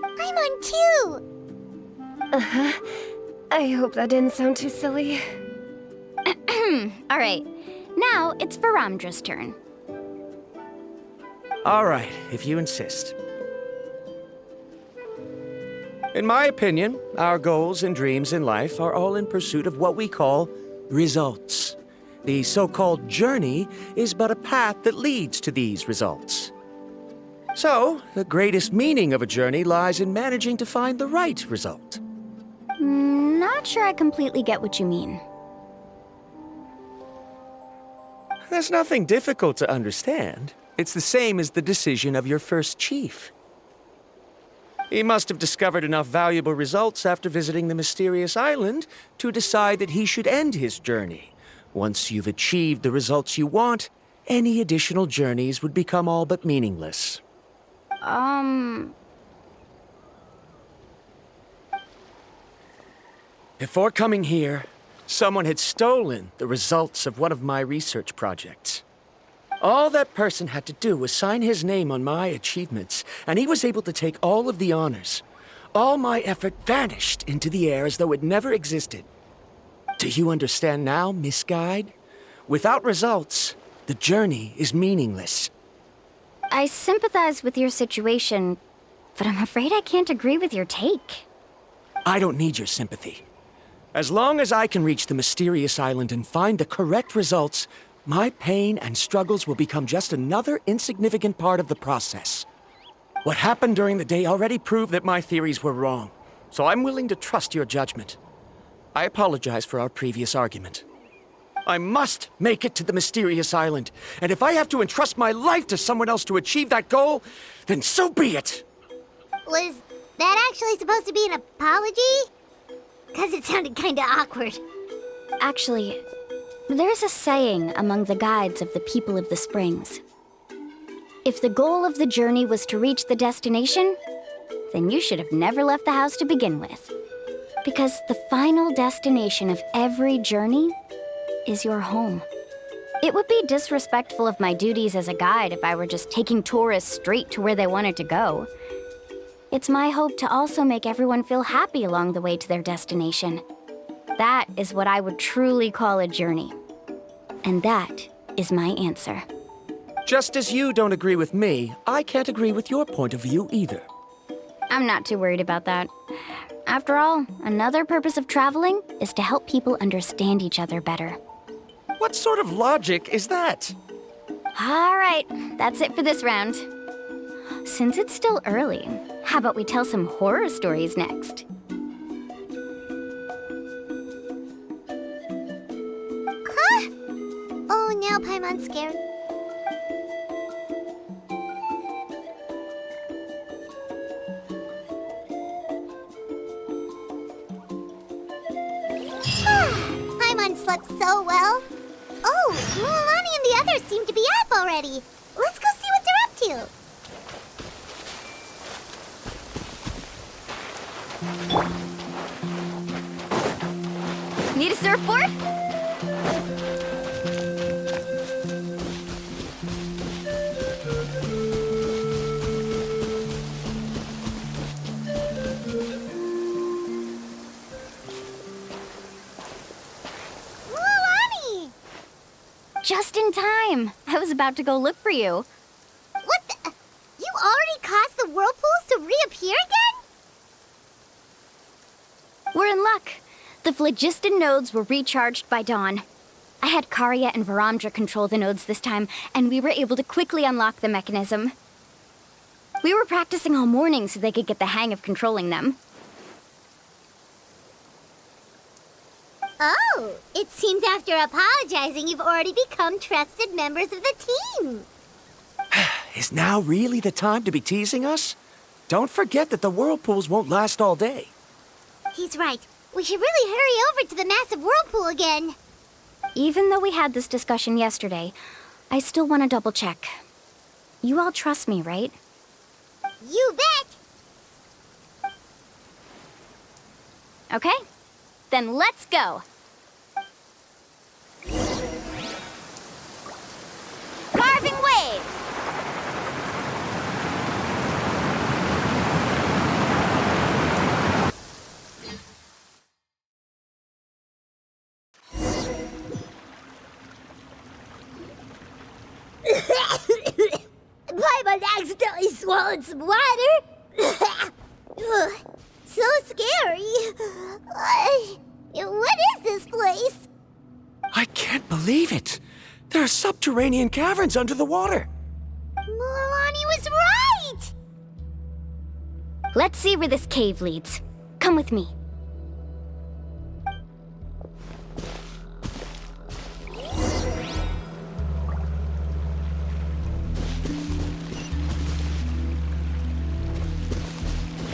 I'm on too! Uh-huh. I hope that didn't sound too silly. All right, now it's Varamdra's turn. All right, if you insist. In my opinion, our goals and dreams in life are all in pursuit of what we call results. The so-called journey is but a path that leads to these results. So, the greatest meaning of a journey lies in managing to find the right result. Not sure I completely get what you mean. There's nothing difficult to understand. It's the same as the decision of your first chief. He must have discovered enough valuable results after visiting the mysterious island to decide that he should end his journey. Once you've achieved the results you want, any additional journeys would become all but meaningless. Before coming here, someone had stolen the results of one of my research projects. All that person had to do was sign his name on my achievements, and he was able to take all of the honors. All my effort vanished into the air as though it never existed. Do you understand now, Miss Guide? Without results, the journey is meaningless. I sympathize with your situation, but I'm afraid I can't agree with your take. I don't need your sympathy. As long as I can reach the mysterious island and find the correct results, my pain and struggles will become just another insignificant part of the process. What happened during the day already proved that my theories were wrong, so I'm willing to trust your judgment. I apologize for our previous argument. I must make it to the mysterious island, and if I have to entrust my life to someone else to achieve that goal, then so be it! Was that actually supposed to be an apology? Because it sounded kinda awkward. Actually, there's a saying among the guides of the people of the springs. If the goal of the journey was to reach the destination, then you should have never left the house to begin with. Because the final destination of every journey is your home. It would be disrespectful of my duties as a guide if I were just taking tourists straight to where they wanted to go. It's my hope to also make everyone feel happy along the way to their destination. That is what I would truly call a journey. And that is my answer. Just as you don't agree with me, I can't agree with your point of view either. I'm not too worried about that. After all, another purpose of traveling is to help people understand each other better. What sort of logic is that? All right, that's it for this round. Since it's still early, how about we tell some horror stories next? Huh? Oh, now Paimon's scared. Paimon slept so well. Oh, Mualani and the others seem to be up already. Let's go see what they're up to. Need a surfboard? Mualani! Just in time. I was about to go look for you. What the? You already caused the whirlpools to reappear again? We're in luck. The phlogiston nodes were recharged by dawn. I had Karya and Varamdra control the nodes this time, and we were able to quickly unlock the mechanism. We were practicing all morning so they could get the hang of controlling them. Oh, it seems after apologizing, you've already become trusted members of the team. Is now really the time to be teasing us? Don't forget that the whirlpools won't last all day. He's right. We should really hurry over to the massive whirlpool again. Even though we had this discussion yesterday, I still want to double check. You all trust me, right? You bet! Okay, then let's go. Carving waves! Paimon accidentally swallowed some water. So scary. What is this place? I can't believe it. There are subterranean caverns under the water. Mualani was right! Let's see where this cave leads. Come with me.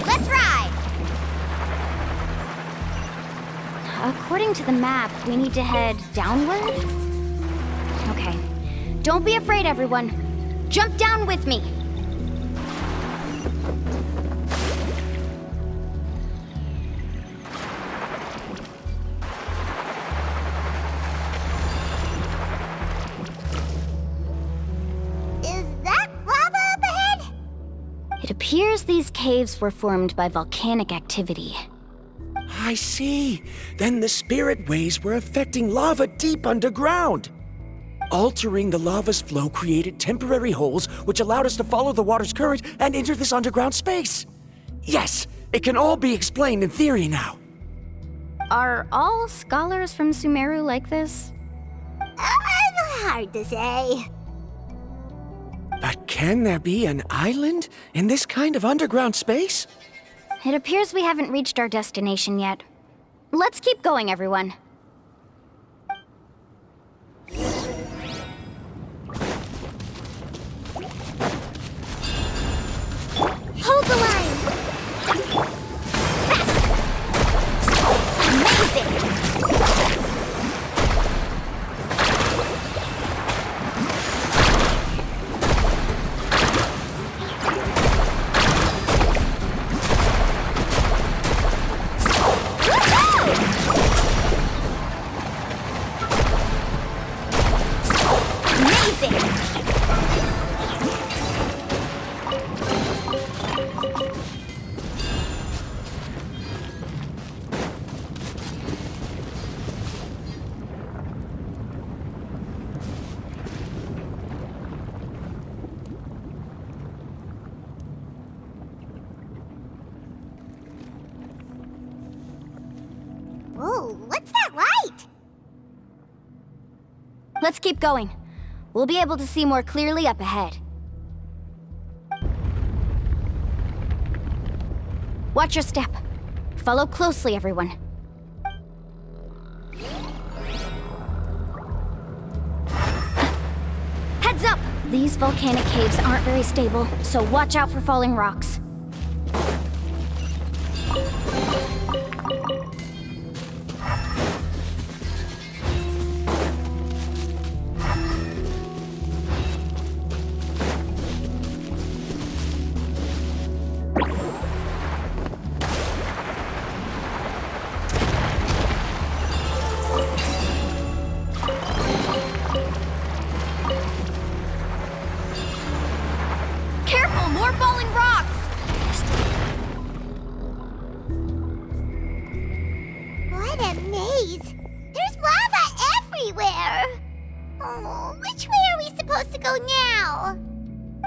Let's ride! According to the map, we need to head downward? Okay. Don't be afraid, everyone. Jump down with me. Is that lava up ahead? It appears these caves were formed by volcanic activity. I see. Then the spirit waves were affecting lava deep underground. Altering the lava's flow created temporary holes which allowed us to follow the water's current and enter this underground space. Yes, it can all be explained in theory now. Are all scholars from Sumeru like this? Hard to say. But can there be an island in this kind of underground space? It appears we haven't reached our destination yet. Let's keep going, everyone. Hold the line! Amazing! Whoa, what's that light? Let's keep going. We'll be able to see more clearly up ahead. Watch your step. Follow closely, everyone. Heads up! These volcanic caves aren't very stable, so watch out for falling rocks.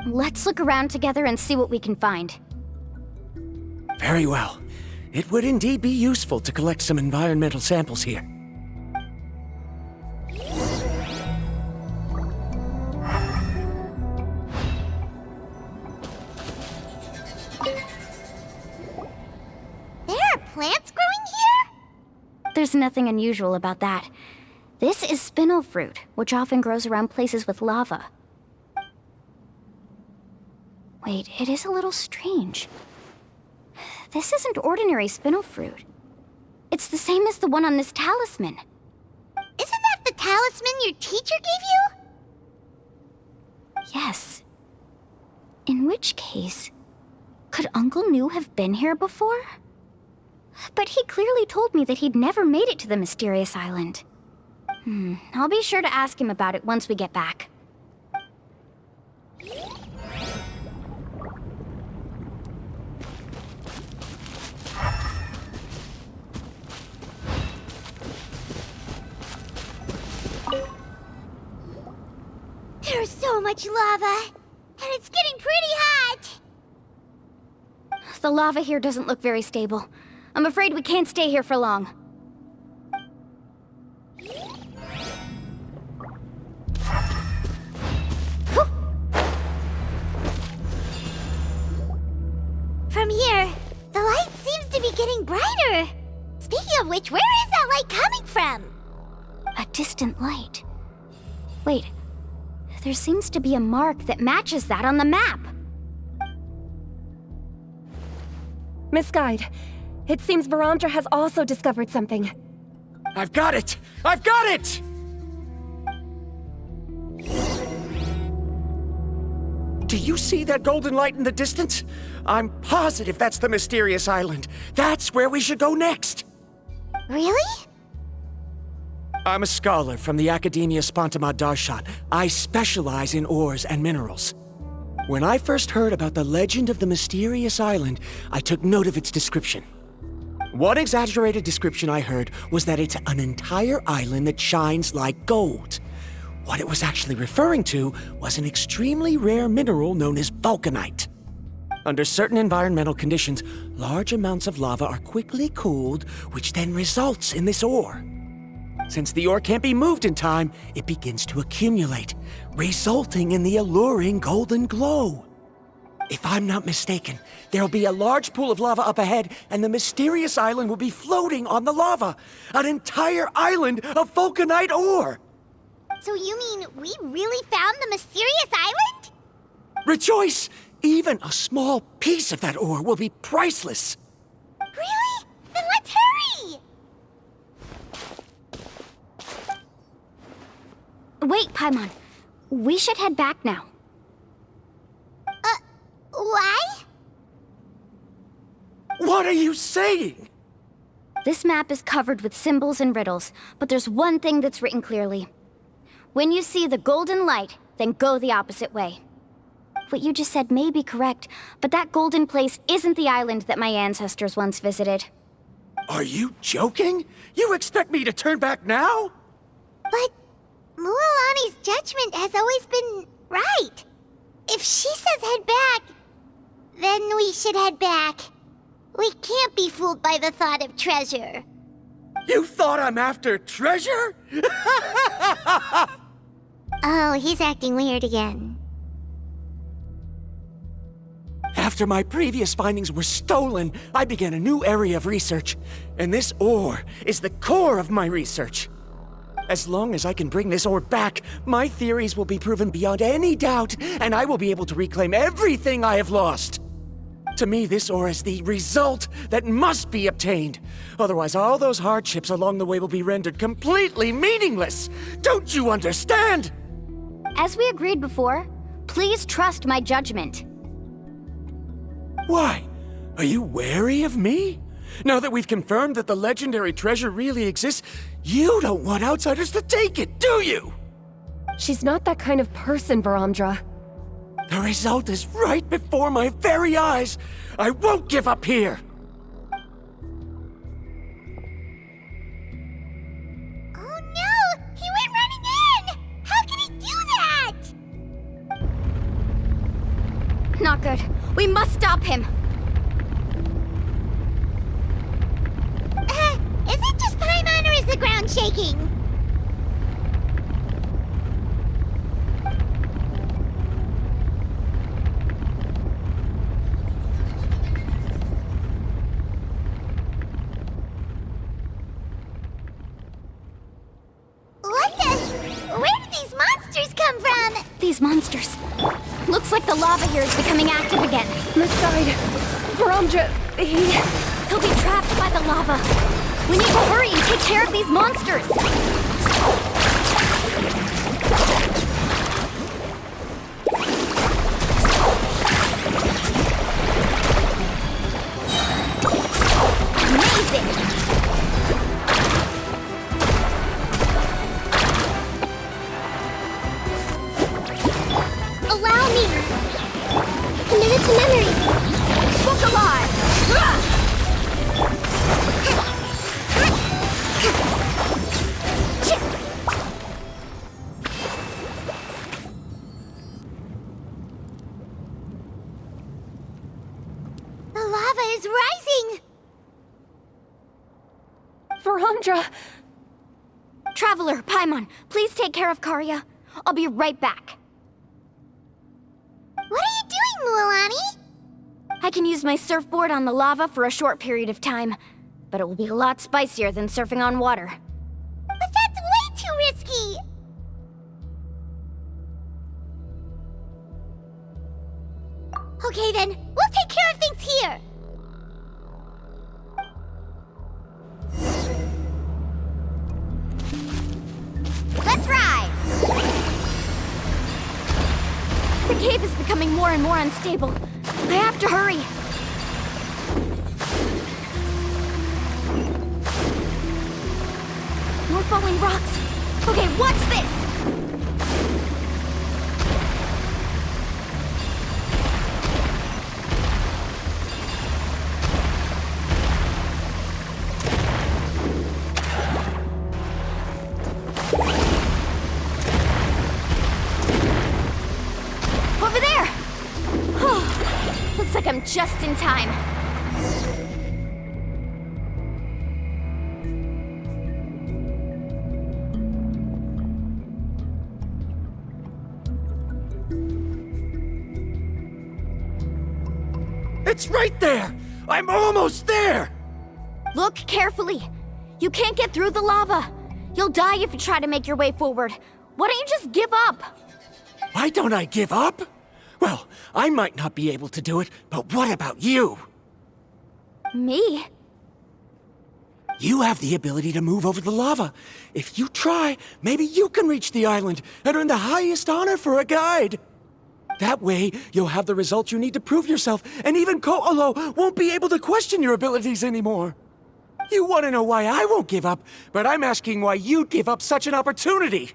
Let's look around together and see what we can find. Very well. It would indeed be useful to collect some environmental samples here. There are plants growing here? There's nothing unusual about that. This is spinel fruit, which often grows around places with lava. Wait, it is a little strange. This isn't ordinary spinel fruit. It's the same as the one on this talisman. Isn't that the talisman your teacher gave you? Yes. In which case, could Uncle New have been here before? But he clearly told me that he'd never made it to the mysterious island. I'll be sure to ask him about it once we get back. There's so much lava, and it's getting pretty hot. The lava here doesn't look very stable. I'm afraid we can't stay here for long. From here, the light seems to be getting brighter. Speaking of which, where is that light coming from? A distant light. Wait, there seems to be a mark that matches that on the map. Miss Guide, it seems Verandra has also discovered something. I've got it! I've got it! Do you see that golden light in the distance? I'm positive that's the mysterious island. That's where we should go next. Really? I'm a scholar from the Academia Spontamad Darshan. I specialize in ores and minerals. When I first heard about the legend of the mysterious island, I took note of its description. One exaggerated description I heard was that it's an entire island that shines like gold. What it was actually referring to was an extremely rare mineral known as vulcanite. Under certain environmental conditions, large amounts of lava are quickly cooled, which then results in this ore. Since the ore can't be moved in time, it begins to accumulate, resulting in the alluring golden glow. If I'm not mistaken, there'll be a large pool of lava up ahead, and the mysterious island will be floating on the lava. An entire island of vulcanite ore! So you mean we really found the mysterious island? Rejoice! Even a small piece of that ore will be priceless. Really? Then let's hurry! Wait, Paimon. We should head back now. Why? What are you saying? This map is covered with symbols and riddles, but there's one thing that's written clearly. When you see the golden light, then go the opposite way. What you just said may be correct, but that golden place isn't the island that my ancestors once visited. Are you joking? You expect me to turn back now? But Mualani's judgment has always been right. If she says head back, then we should head back. We can't be fooled by the thought of treasure. You thought I'm after treasure? Oh, he's acting weird again. After my previous findings were stolen, I began a new area of research. And this ore is the core of my research. As long as I can bring this ore back, my theories will be proven beyond any doubt, and I will be able to reclaim everything I have lost. To me, this ore is the result that must be obtained. Otherwise, all those hardships along the way will be rendered completely meaningless. Don't you understand? As we agreed before, please trust my judgment. Why? Are you wary of me? Now that we've confirmed that the legendary treasure really exists, you don't want outsiders to take it, do you? She's not that kind of person, Varamdra. The result is right before my very eyes. I won't give up here. Oh no! He went running in! How can he do that? Not good. We must stop him. Is it just Paimon or is the ground shaking? What the? Where did these monsters come from? These monsters. Looks like the lava here is becoming active again. Misguide. Varamdra, He'll be trapped by the lava. We need to hurry and take care of these monsters. Amazing! Allow me! Commit it to memory! Book alive! The lava is rising! Varamdra! Traveler, Paimon, please take care of Karya. I'll be right back. What are you doing, Mualani? I can use my surfboard on the lava for a short period of time, but it will be a lot spicier than surfing on water. But that's way too risky! Okay then, we'll take care of things here! Let's ride! The cave is becoming more and more unstable. I have to hurry. More falling rocks. Okay, watch this! Over there! Looks like I'm just in time. It's right there! I'm almost there! Look carefully. You can't get through the lava. You'll die if you try to make your way forward. Why don't you just give up? Why don't I give up? Well, I might not be able to do it, but what about you? Me? You have the ability to move over the lava. If you try, maybe you can reach the island and earn the highest honor for a guide. That way, you'll have the results you need to prove yourself, and even Koholo won't be able to question your abilities anymore. You want to know why I won't give up, but I'm asking why you'd give up such an opportunity.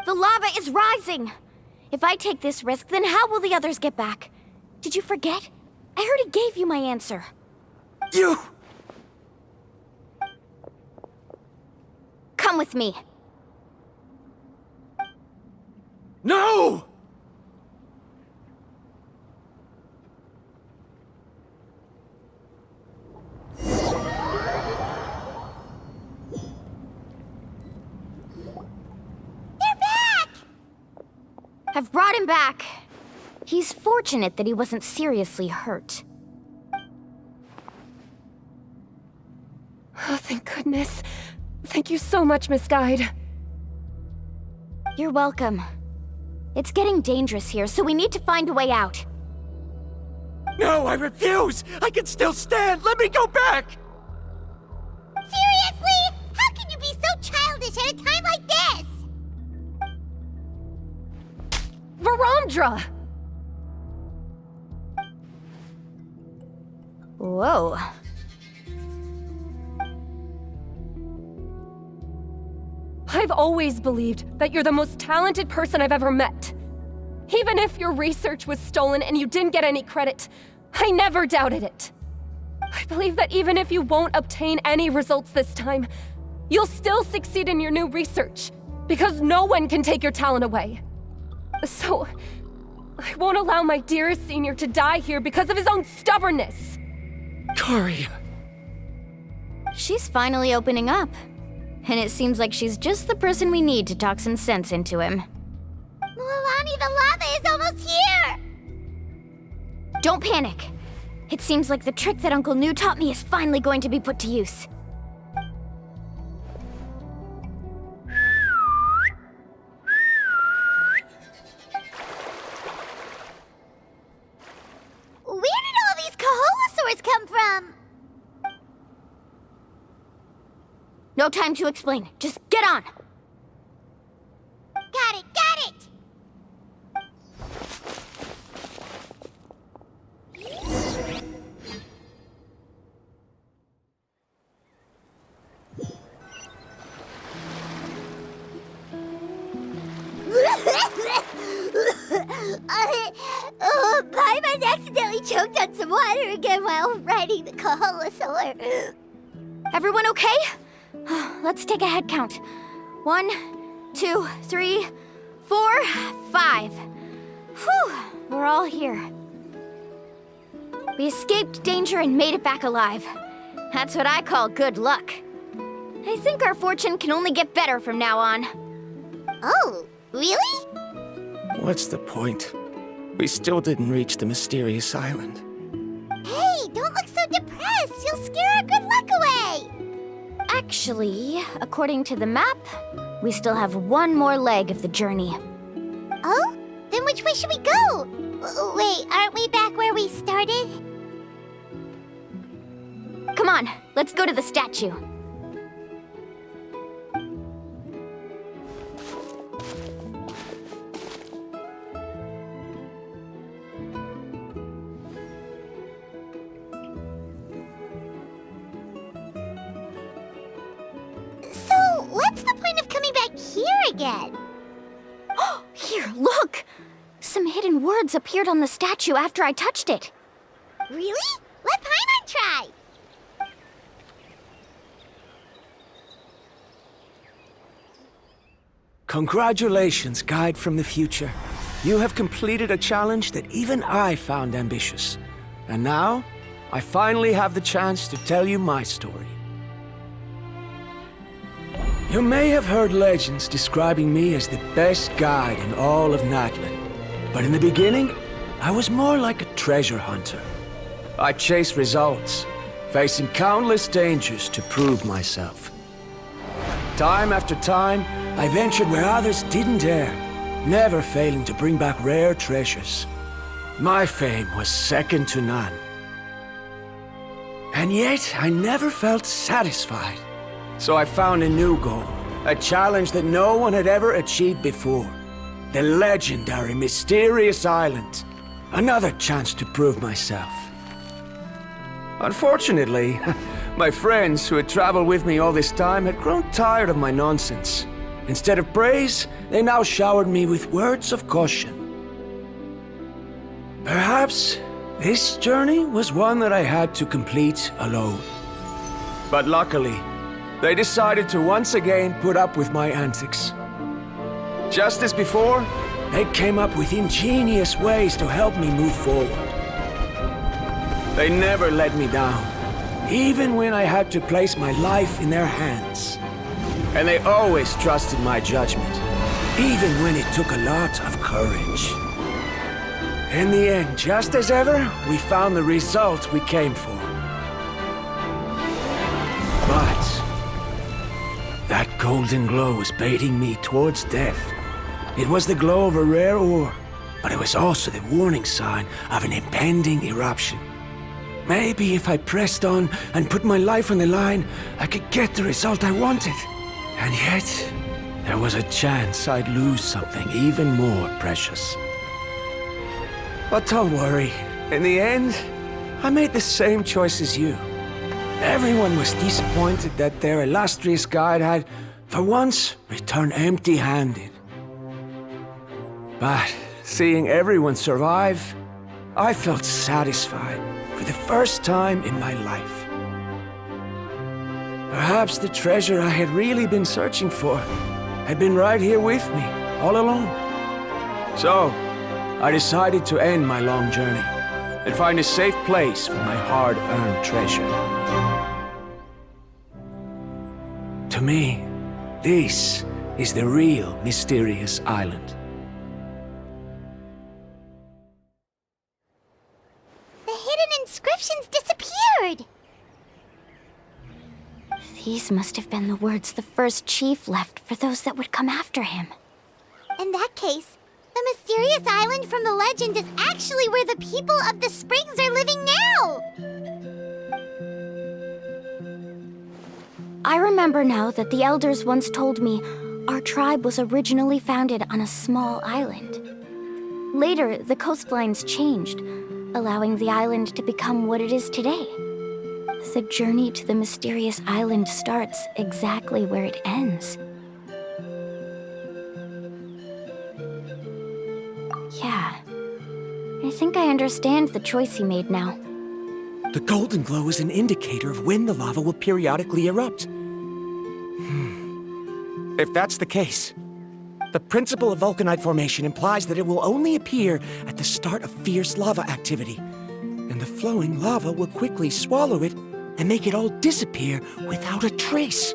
The lava is rising. If I take this risk, then how will the others get back? Did you forget? I already gave you my answer. You... Come with me. No! I've brought him back. He's fortunate that he wasn't seriously hurt. Oh, thank goodness. Thank you so much, Miss Guide. You're welcome. It's getting dangerous here, so we need to find a way out. No, I refuse! I can still stand! Let me go back! Seriously? How can you be so childish at a time like this? Varamdra! Whoa. I've always believed that you're the most talented person I've ever met. Even if your research was stolen and you didn't get any credit, I never doubted it. I believe that even if you won't obtain any results this time, you'll still succeed in your new research, because no one can take your talent away. So, I won't allow my dearest senior to die here because of his own stubbornness. Kari. She's finally opening up. And it seems like she's just the person we need to talk some sense into him. Mualani, the lava is almost here! Don't panic. It seems like the trick that Uncle New taught me is finally going to be put to use. Where did all these Koholasaurs come from? No time to explain. Just get on. Got it, got it! Paimon accidentally choked on some water again while riding the Koholasaur. Everyone okay? Let's take a head count. 1, 2, 3, 4, 5. Whew, we're all here. We escaped danger and made it back alive. That's what I call good luck. I think our fortune can only get better from now on. Oh, really? What's the point? We still didn't reach the mysterious island. Hey, don't look so depressed. You'll scare our good luck away. Actually, according to the map, we still have one more leg of the journey. Oh? Then which way should we go? Wait, aren't we back where we started? Come on, let's go to the statue. So, what's the point of coming back here again? Here, look! Some hidden words appeared on the statue after I touched it. Really? Let Paimon try! Congratulations, Guide from the Future. You have completed a challenge that even I found ambitious. And now, I finally have the chance to tell you my story. You may have heard legends describing me as the best guide in all of Natlan. But in the beginning, I was more like a treasure hunter. I chased results, facing countless dangers to prove myself. Time after time, I ventured where others didn't dare, never failing to bring back rare treasures. My fame was second to none. And yet, I never felt satisfied. So I found a new goal, a challenge that no one had ever achieved before. The legendary Mysterious Island. Another chance to prove myself. Unfortunately, my friends who had traveled with me all this time had grown tired of my nonsense. Instead of praise, they now showered me with words of caution. Perhaps this journey was one that I had to complete alone. But luckily, they decided to once again put up with my antics. Just as before, they came up with ingenious ways to help me move forward. They never let me down, even when I had to place my life in their hands. And they always trusted my judgment, even when it took a lot of courage. In the end, just as ever, we found the result we came for. But that golden glow was baiting me towards death. It was the glow of a rare ore, but it was also the warning sign of an impending eruption. Maybe if I pressed on and put my life on the line, I could get the result I wanted. And yet, there was a chance I'd lose something even more precious. But don't worry, in the end, I made the same choice as you. Everyone was disappointed that their illustrious guide had, for once, returned empty-handed. But seeing everyone survive, I felt satisfied for the first time in my life. Perhaps the treasure I had really been searching for had been right here with me, all along. So, I decided to end my long journey and find a safe place for my hard-earned treasure. To me, this is the real Mysterious Island. The hidden inscriptions disappeared! These must have been the words the first chief left for those that would come after him. In that case, the mysterious island from the legend is actually where the people of the springs are living now! I remember now that the elders once told me our tribe was originally founded on a small island. Later, the coastlines changed, allowing the island to become what it is today. The journey to the mysterious island starts exactly where it ends. Yeah, I think I understand the choice he made now. The golden glow is an indicator of when the lava will periodically erupt. If that's the case, the principle of vulcanite formation implies that it will only appear at the start of fierce lava activity, and the flowing lava will quickly swallow it and make it all disappear without a trace.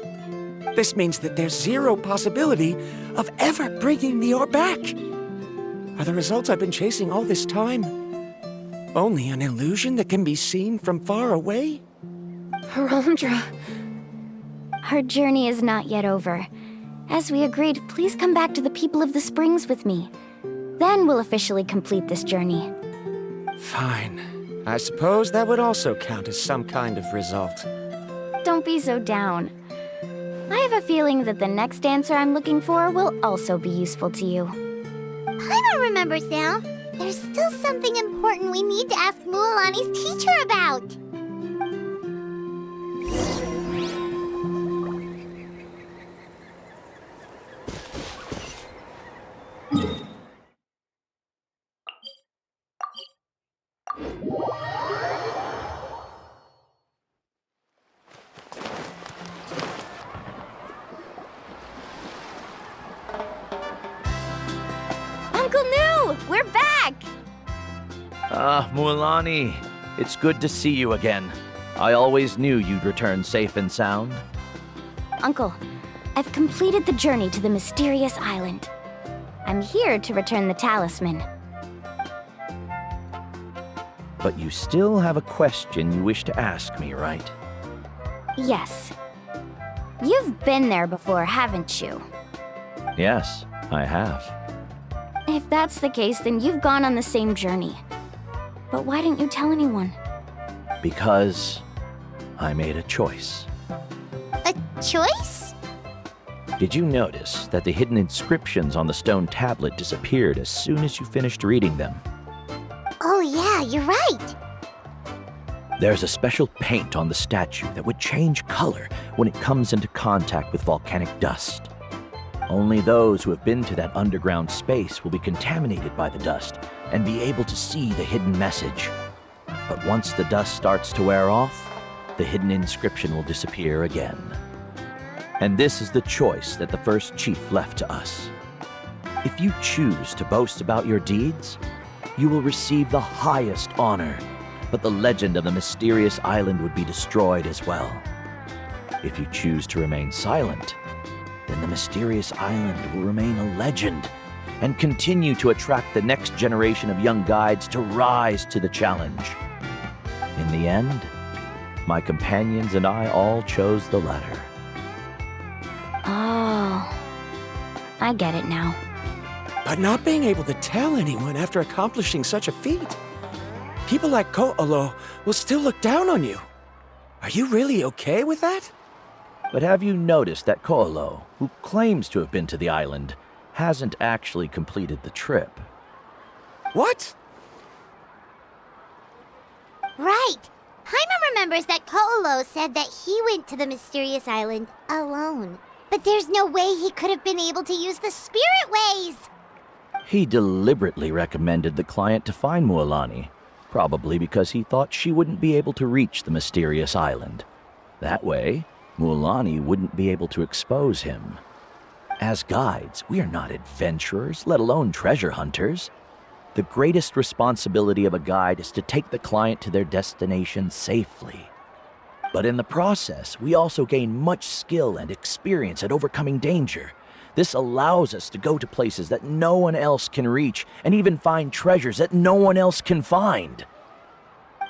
This means that there's zero possibility of ever bringing the ore back. Are the results I've been chasing all this time only an illusion that can be seen from far away? Harandra. Our journey is not yet over. As we agreed, please come back to the people of the springs with me. Then we'll officially complete this journey. Fine. I suppose that would also count as some kind of result. Don't be so down. I have a feeling that the next answer I'm looking for will also be useful to you. Paimon remembers now. There's still something important we need to ask Mualani's teacher about. Uncle New! We're back! Mualani, it's good to see you again. I always knew you'd return safe and sound. Uncle, I've completed the journey to the mysterious island. I'm here to return the talisman. But you still have a question you wish to ask me, right? Yes. You've been there before, haven't you? Yes, I have. If that's the case, then you've gone on the same journey. But why didn't you tell anyone? Because I made a choice. A choice? Did you notice that the hidden inscriptions on the stone tablet disappeared as soon as you finished reading them? Oh yeah, you're right. There's a special paint on the statue that would change color when it comes into contact with volcanic dust. Only those who have been to that underground space will be contaminated by the dust and be able to see the hidden message. But once the dust starts to wear off, the hidden inscription will disappear again. And this is the choice that the first chief left to us. If you choose to boast about your deeds, you will receive the highest honor, but the legend of the mysterious island would be destroyed as well. If you choose to remain silent, then the mysterious island will remain a legend and continue to attract the next generation of young guides to rise to the challenge. In the end, my companions and I all chose the latter. Oh, I get it now. But not being able to tell anyone after accomplishing such a feat. People like Koholo will still look down on you. Are you really okay with that? But have you noticed that Koholo, who claims to have been to the island, hasn't actually completed the trip? What? Right. Paimon remembers that Koholo said that he went to the mysterious island alone. But there's no way he could have been able to use the spirit ways. He deliberately recommended the client to find Mualani, probably because he thought she wouldn't be able to reach the mysterious island. That way, Mualani wouldn't be able to expose him. As guides, we are not adventurers, let alone treasure hunters. The greatest responsibility of a guide is to take the client to their destination safely. But in the process, we also gain much skill and experience at overcoming danger. This allows us to go to places that no one else can reach, and even find treasures that no one else can find.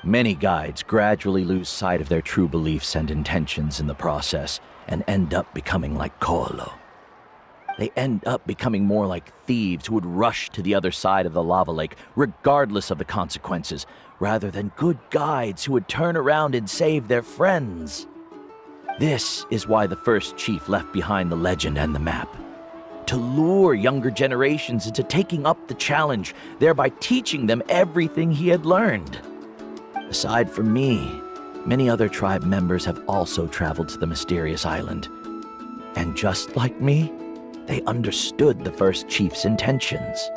Many guides gradually lose sight of their true beliefs and intentions in the process, and end up becoming like Koholo. They end up becoming more like thieves who would rush to the other side of the lava lake, regardless of the consequences, rather than good guides who would turn around and save their friends. This is why the first chief left behind the legend and the map. To lure younger generations into taking up the challenge, thereby teaching them everything he had learned. Aside from me, many other tribe members have also traveled to the mysterious island. And just like me, they understood the first chief's intentions.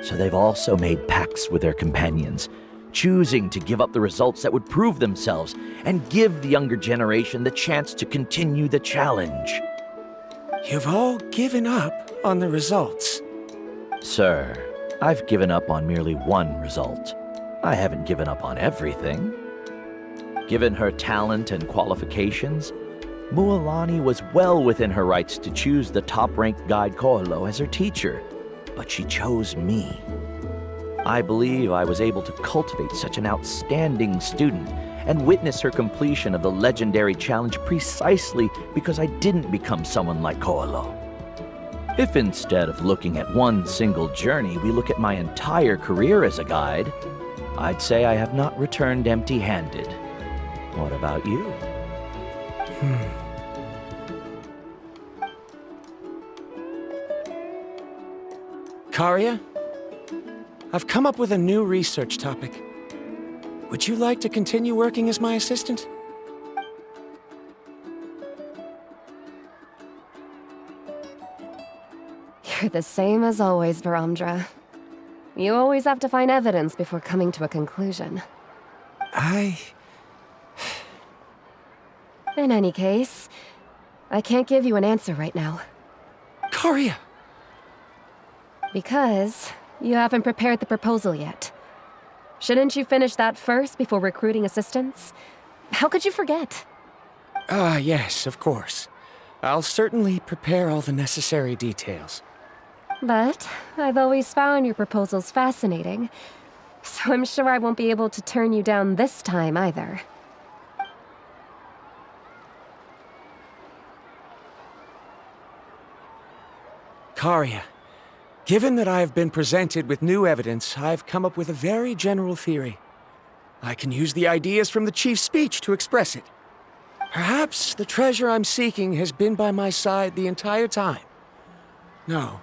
So they've also made pacts with their companions, choosing to give up the results that would prove themselves and give the younger generation the chance to continue the challenge. You've all given up on the results. Sir, I've given up on merely one result. I haven't given up on everything. Given her talent and qualifications, Mualani was well within her rights to choose the top-ranked guide Koholo as her teacher, but she chose me. I believe I was able to cultivate such an outstanding student and witness her completion of the legendary challenge precisely because I didn't become someone like Koholo. If instead of looking at one single journey, we look at my entire career as a guide, I'd say I have not returned empty-handed. What about you? Karia, I've come up with a new research topic. Would you like to continue working as my assistant? You're the same as always, Varamdra. You always have to find evidence before coming to a conclusion. In any case, I can't give you an answer right now. Karia! Because you haven't prepared the proposal yet. Shouldn't you finish that first before recruiting assistants? How could you forget? Yes, of course. I'll certainly prepare all the necessary details. But I've always found your proposals fascinating. So I'm sure I won't be able to turn you down this time either. Karia, given that I have been presented with new evidence, I've come up with a very general theory. I can use the ideas from the chief's speech to express it. Perhaps the treasure I'm seeking has been by my side the entire time. No.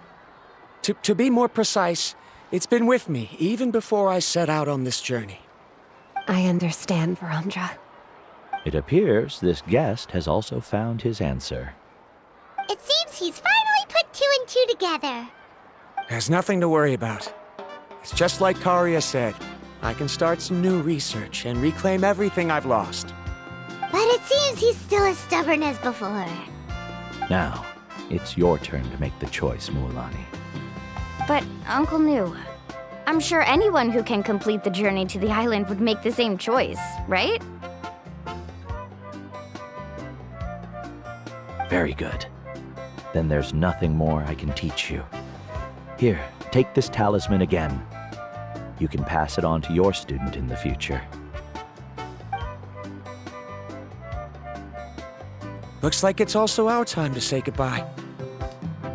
To be more precise, it's been with me even before I set out on this journey. I understand, Verandra. It appears this guest has also found his answer. It seems he's finally put 2 and 2 together. There's nothing to worry about. It's just like Karia said. I can start some new research and reclaim everything I've lost. But it seems he's still as stubborn as before. Now, it's your turn to make the choice, Mualani. But, Uncle New, I'm sure anyone who can complete the journey to the island would make the same choice, right? Very good. Then there's nothing more I can teach you. Here, take this talisman again. You can pass it on to your student in the future. Looks like it's also our time to say goodbye.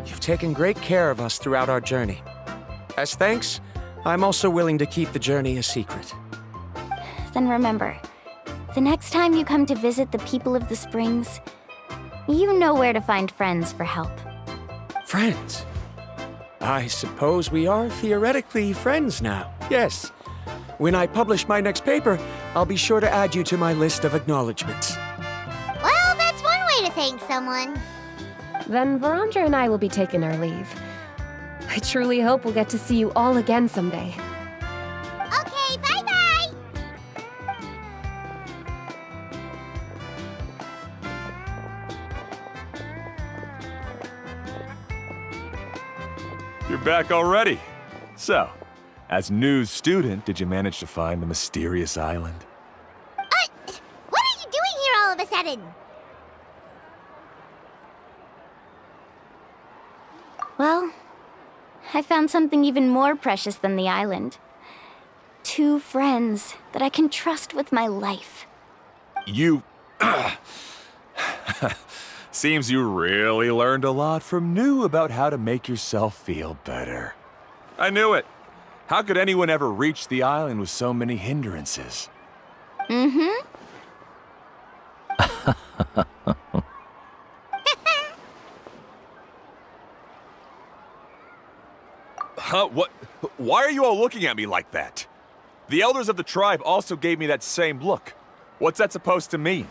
You've taken great care of us throughout our journey. As thanks, I'm also willing to keep the journey a secret. Then remember, the next time you come to visit the people of the Springs, you know where to find friends for help. Friends? I suppose we are theoretically friends now, yes. When I publish my next paper, I'll be sure to add you to my list of acknowledgements. Well, that's one way to thank someone. Then Verandra and I will be taking our leave. I truly hope we'll get to see you all again someday. Okay, bye-bye! You're back already. So, as news student, did you manage to find the mysterious island? What are you doing here all of a sudden? Well, I found something even more precious than the island. 2 friends that I can trust with my life. You... Seems you really learned a lot from New about how to make yourself feel better. I knew it. How could anyone ever reach the island with so many hindrances? Mm-hmm. Huh? What? Why are you all looking at me like that? The elders of the tribe also gave me that same look. What's that supposed to mean?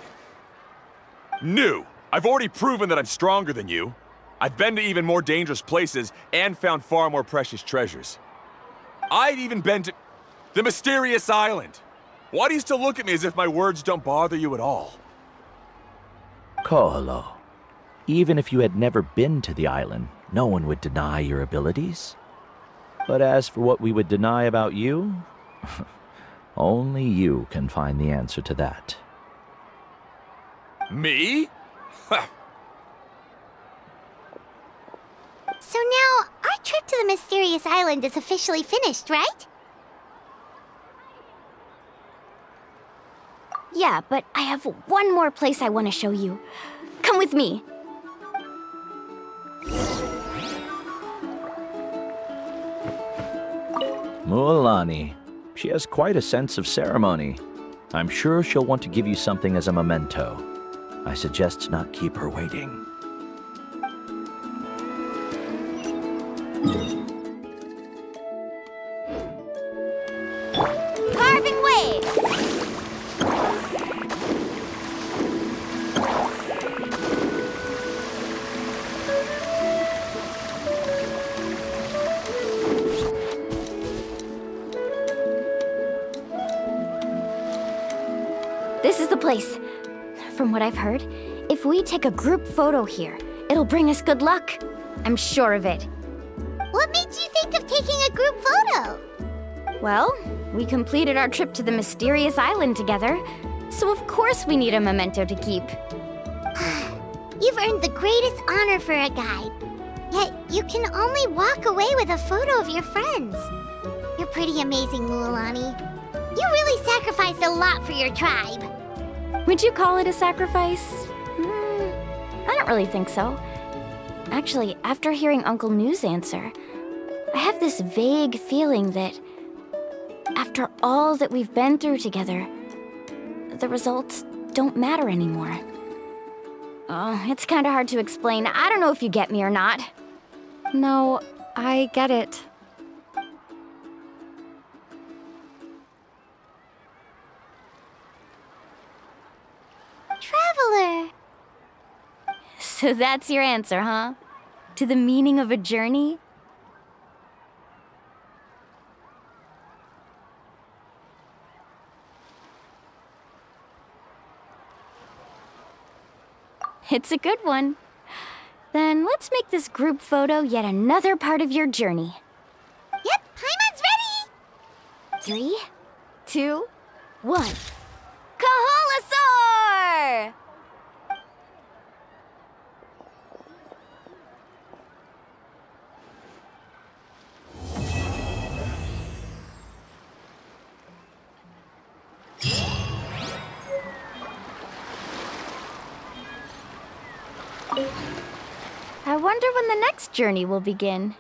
New! I've already proven that I'm stronger than you. I've been to even more dangerous places and found far more precious treasures. I've even been to the mysterious island. Why do you still look at me as if my words don't bother you at all? Koholo, even if you had never been to the island, no one would deny your abilities. But as for what we would deny about you, only you can find the answer to that. Me? So now, our trip to the mysterious island is officially finished, right? Yeah, but I have one more place I want to show you. Come with me. Mualani. She has quite a sense of ceremony. I'm sure she'll want to give you something as a memento. I suggest not keep her waiting. Carving way! This is the place. From what I've heard, if we take a group photo here, it'll bring us good luck. I'm sure of it. What made you think of taking a group photo? Well, we completed our trip to the mysterious island together, so of course we need a memento to keep. You've earned the greatest honor for a guide. Yet, you can only walk away with a photo of your friends. You're pretty amazing, Mualani. You really sacrificed a lot for your tribe. Would you call it a sacrifice? I don't really think so. Actually, after hearing Uncle New's answer, I have this vague feeling that after all that we've been through together, the results don't matter anymore. Oh, it's kind of hard to explain. I don't know if you get me or not. No, I get it. Traveler! So that's your answer, huh? To the meaning of a journey? It's a good one. Then let's make this group photo yet another part of your journey. Yep, Paimon's ready! 3, 2, 1. Koholasaur! I wonder when the next journey will begin.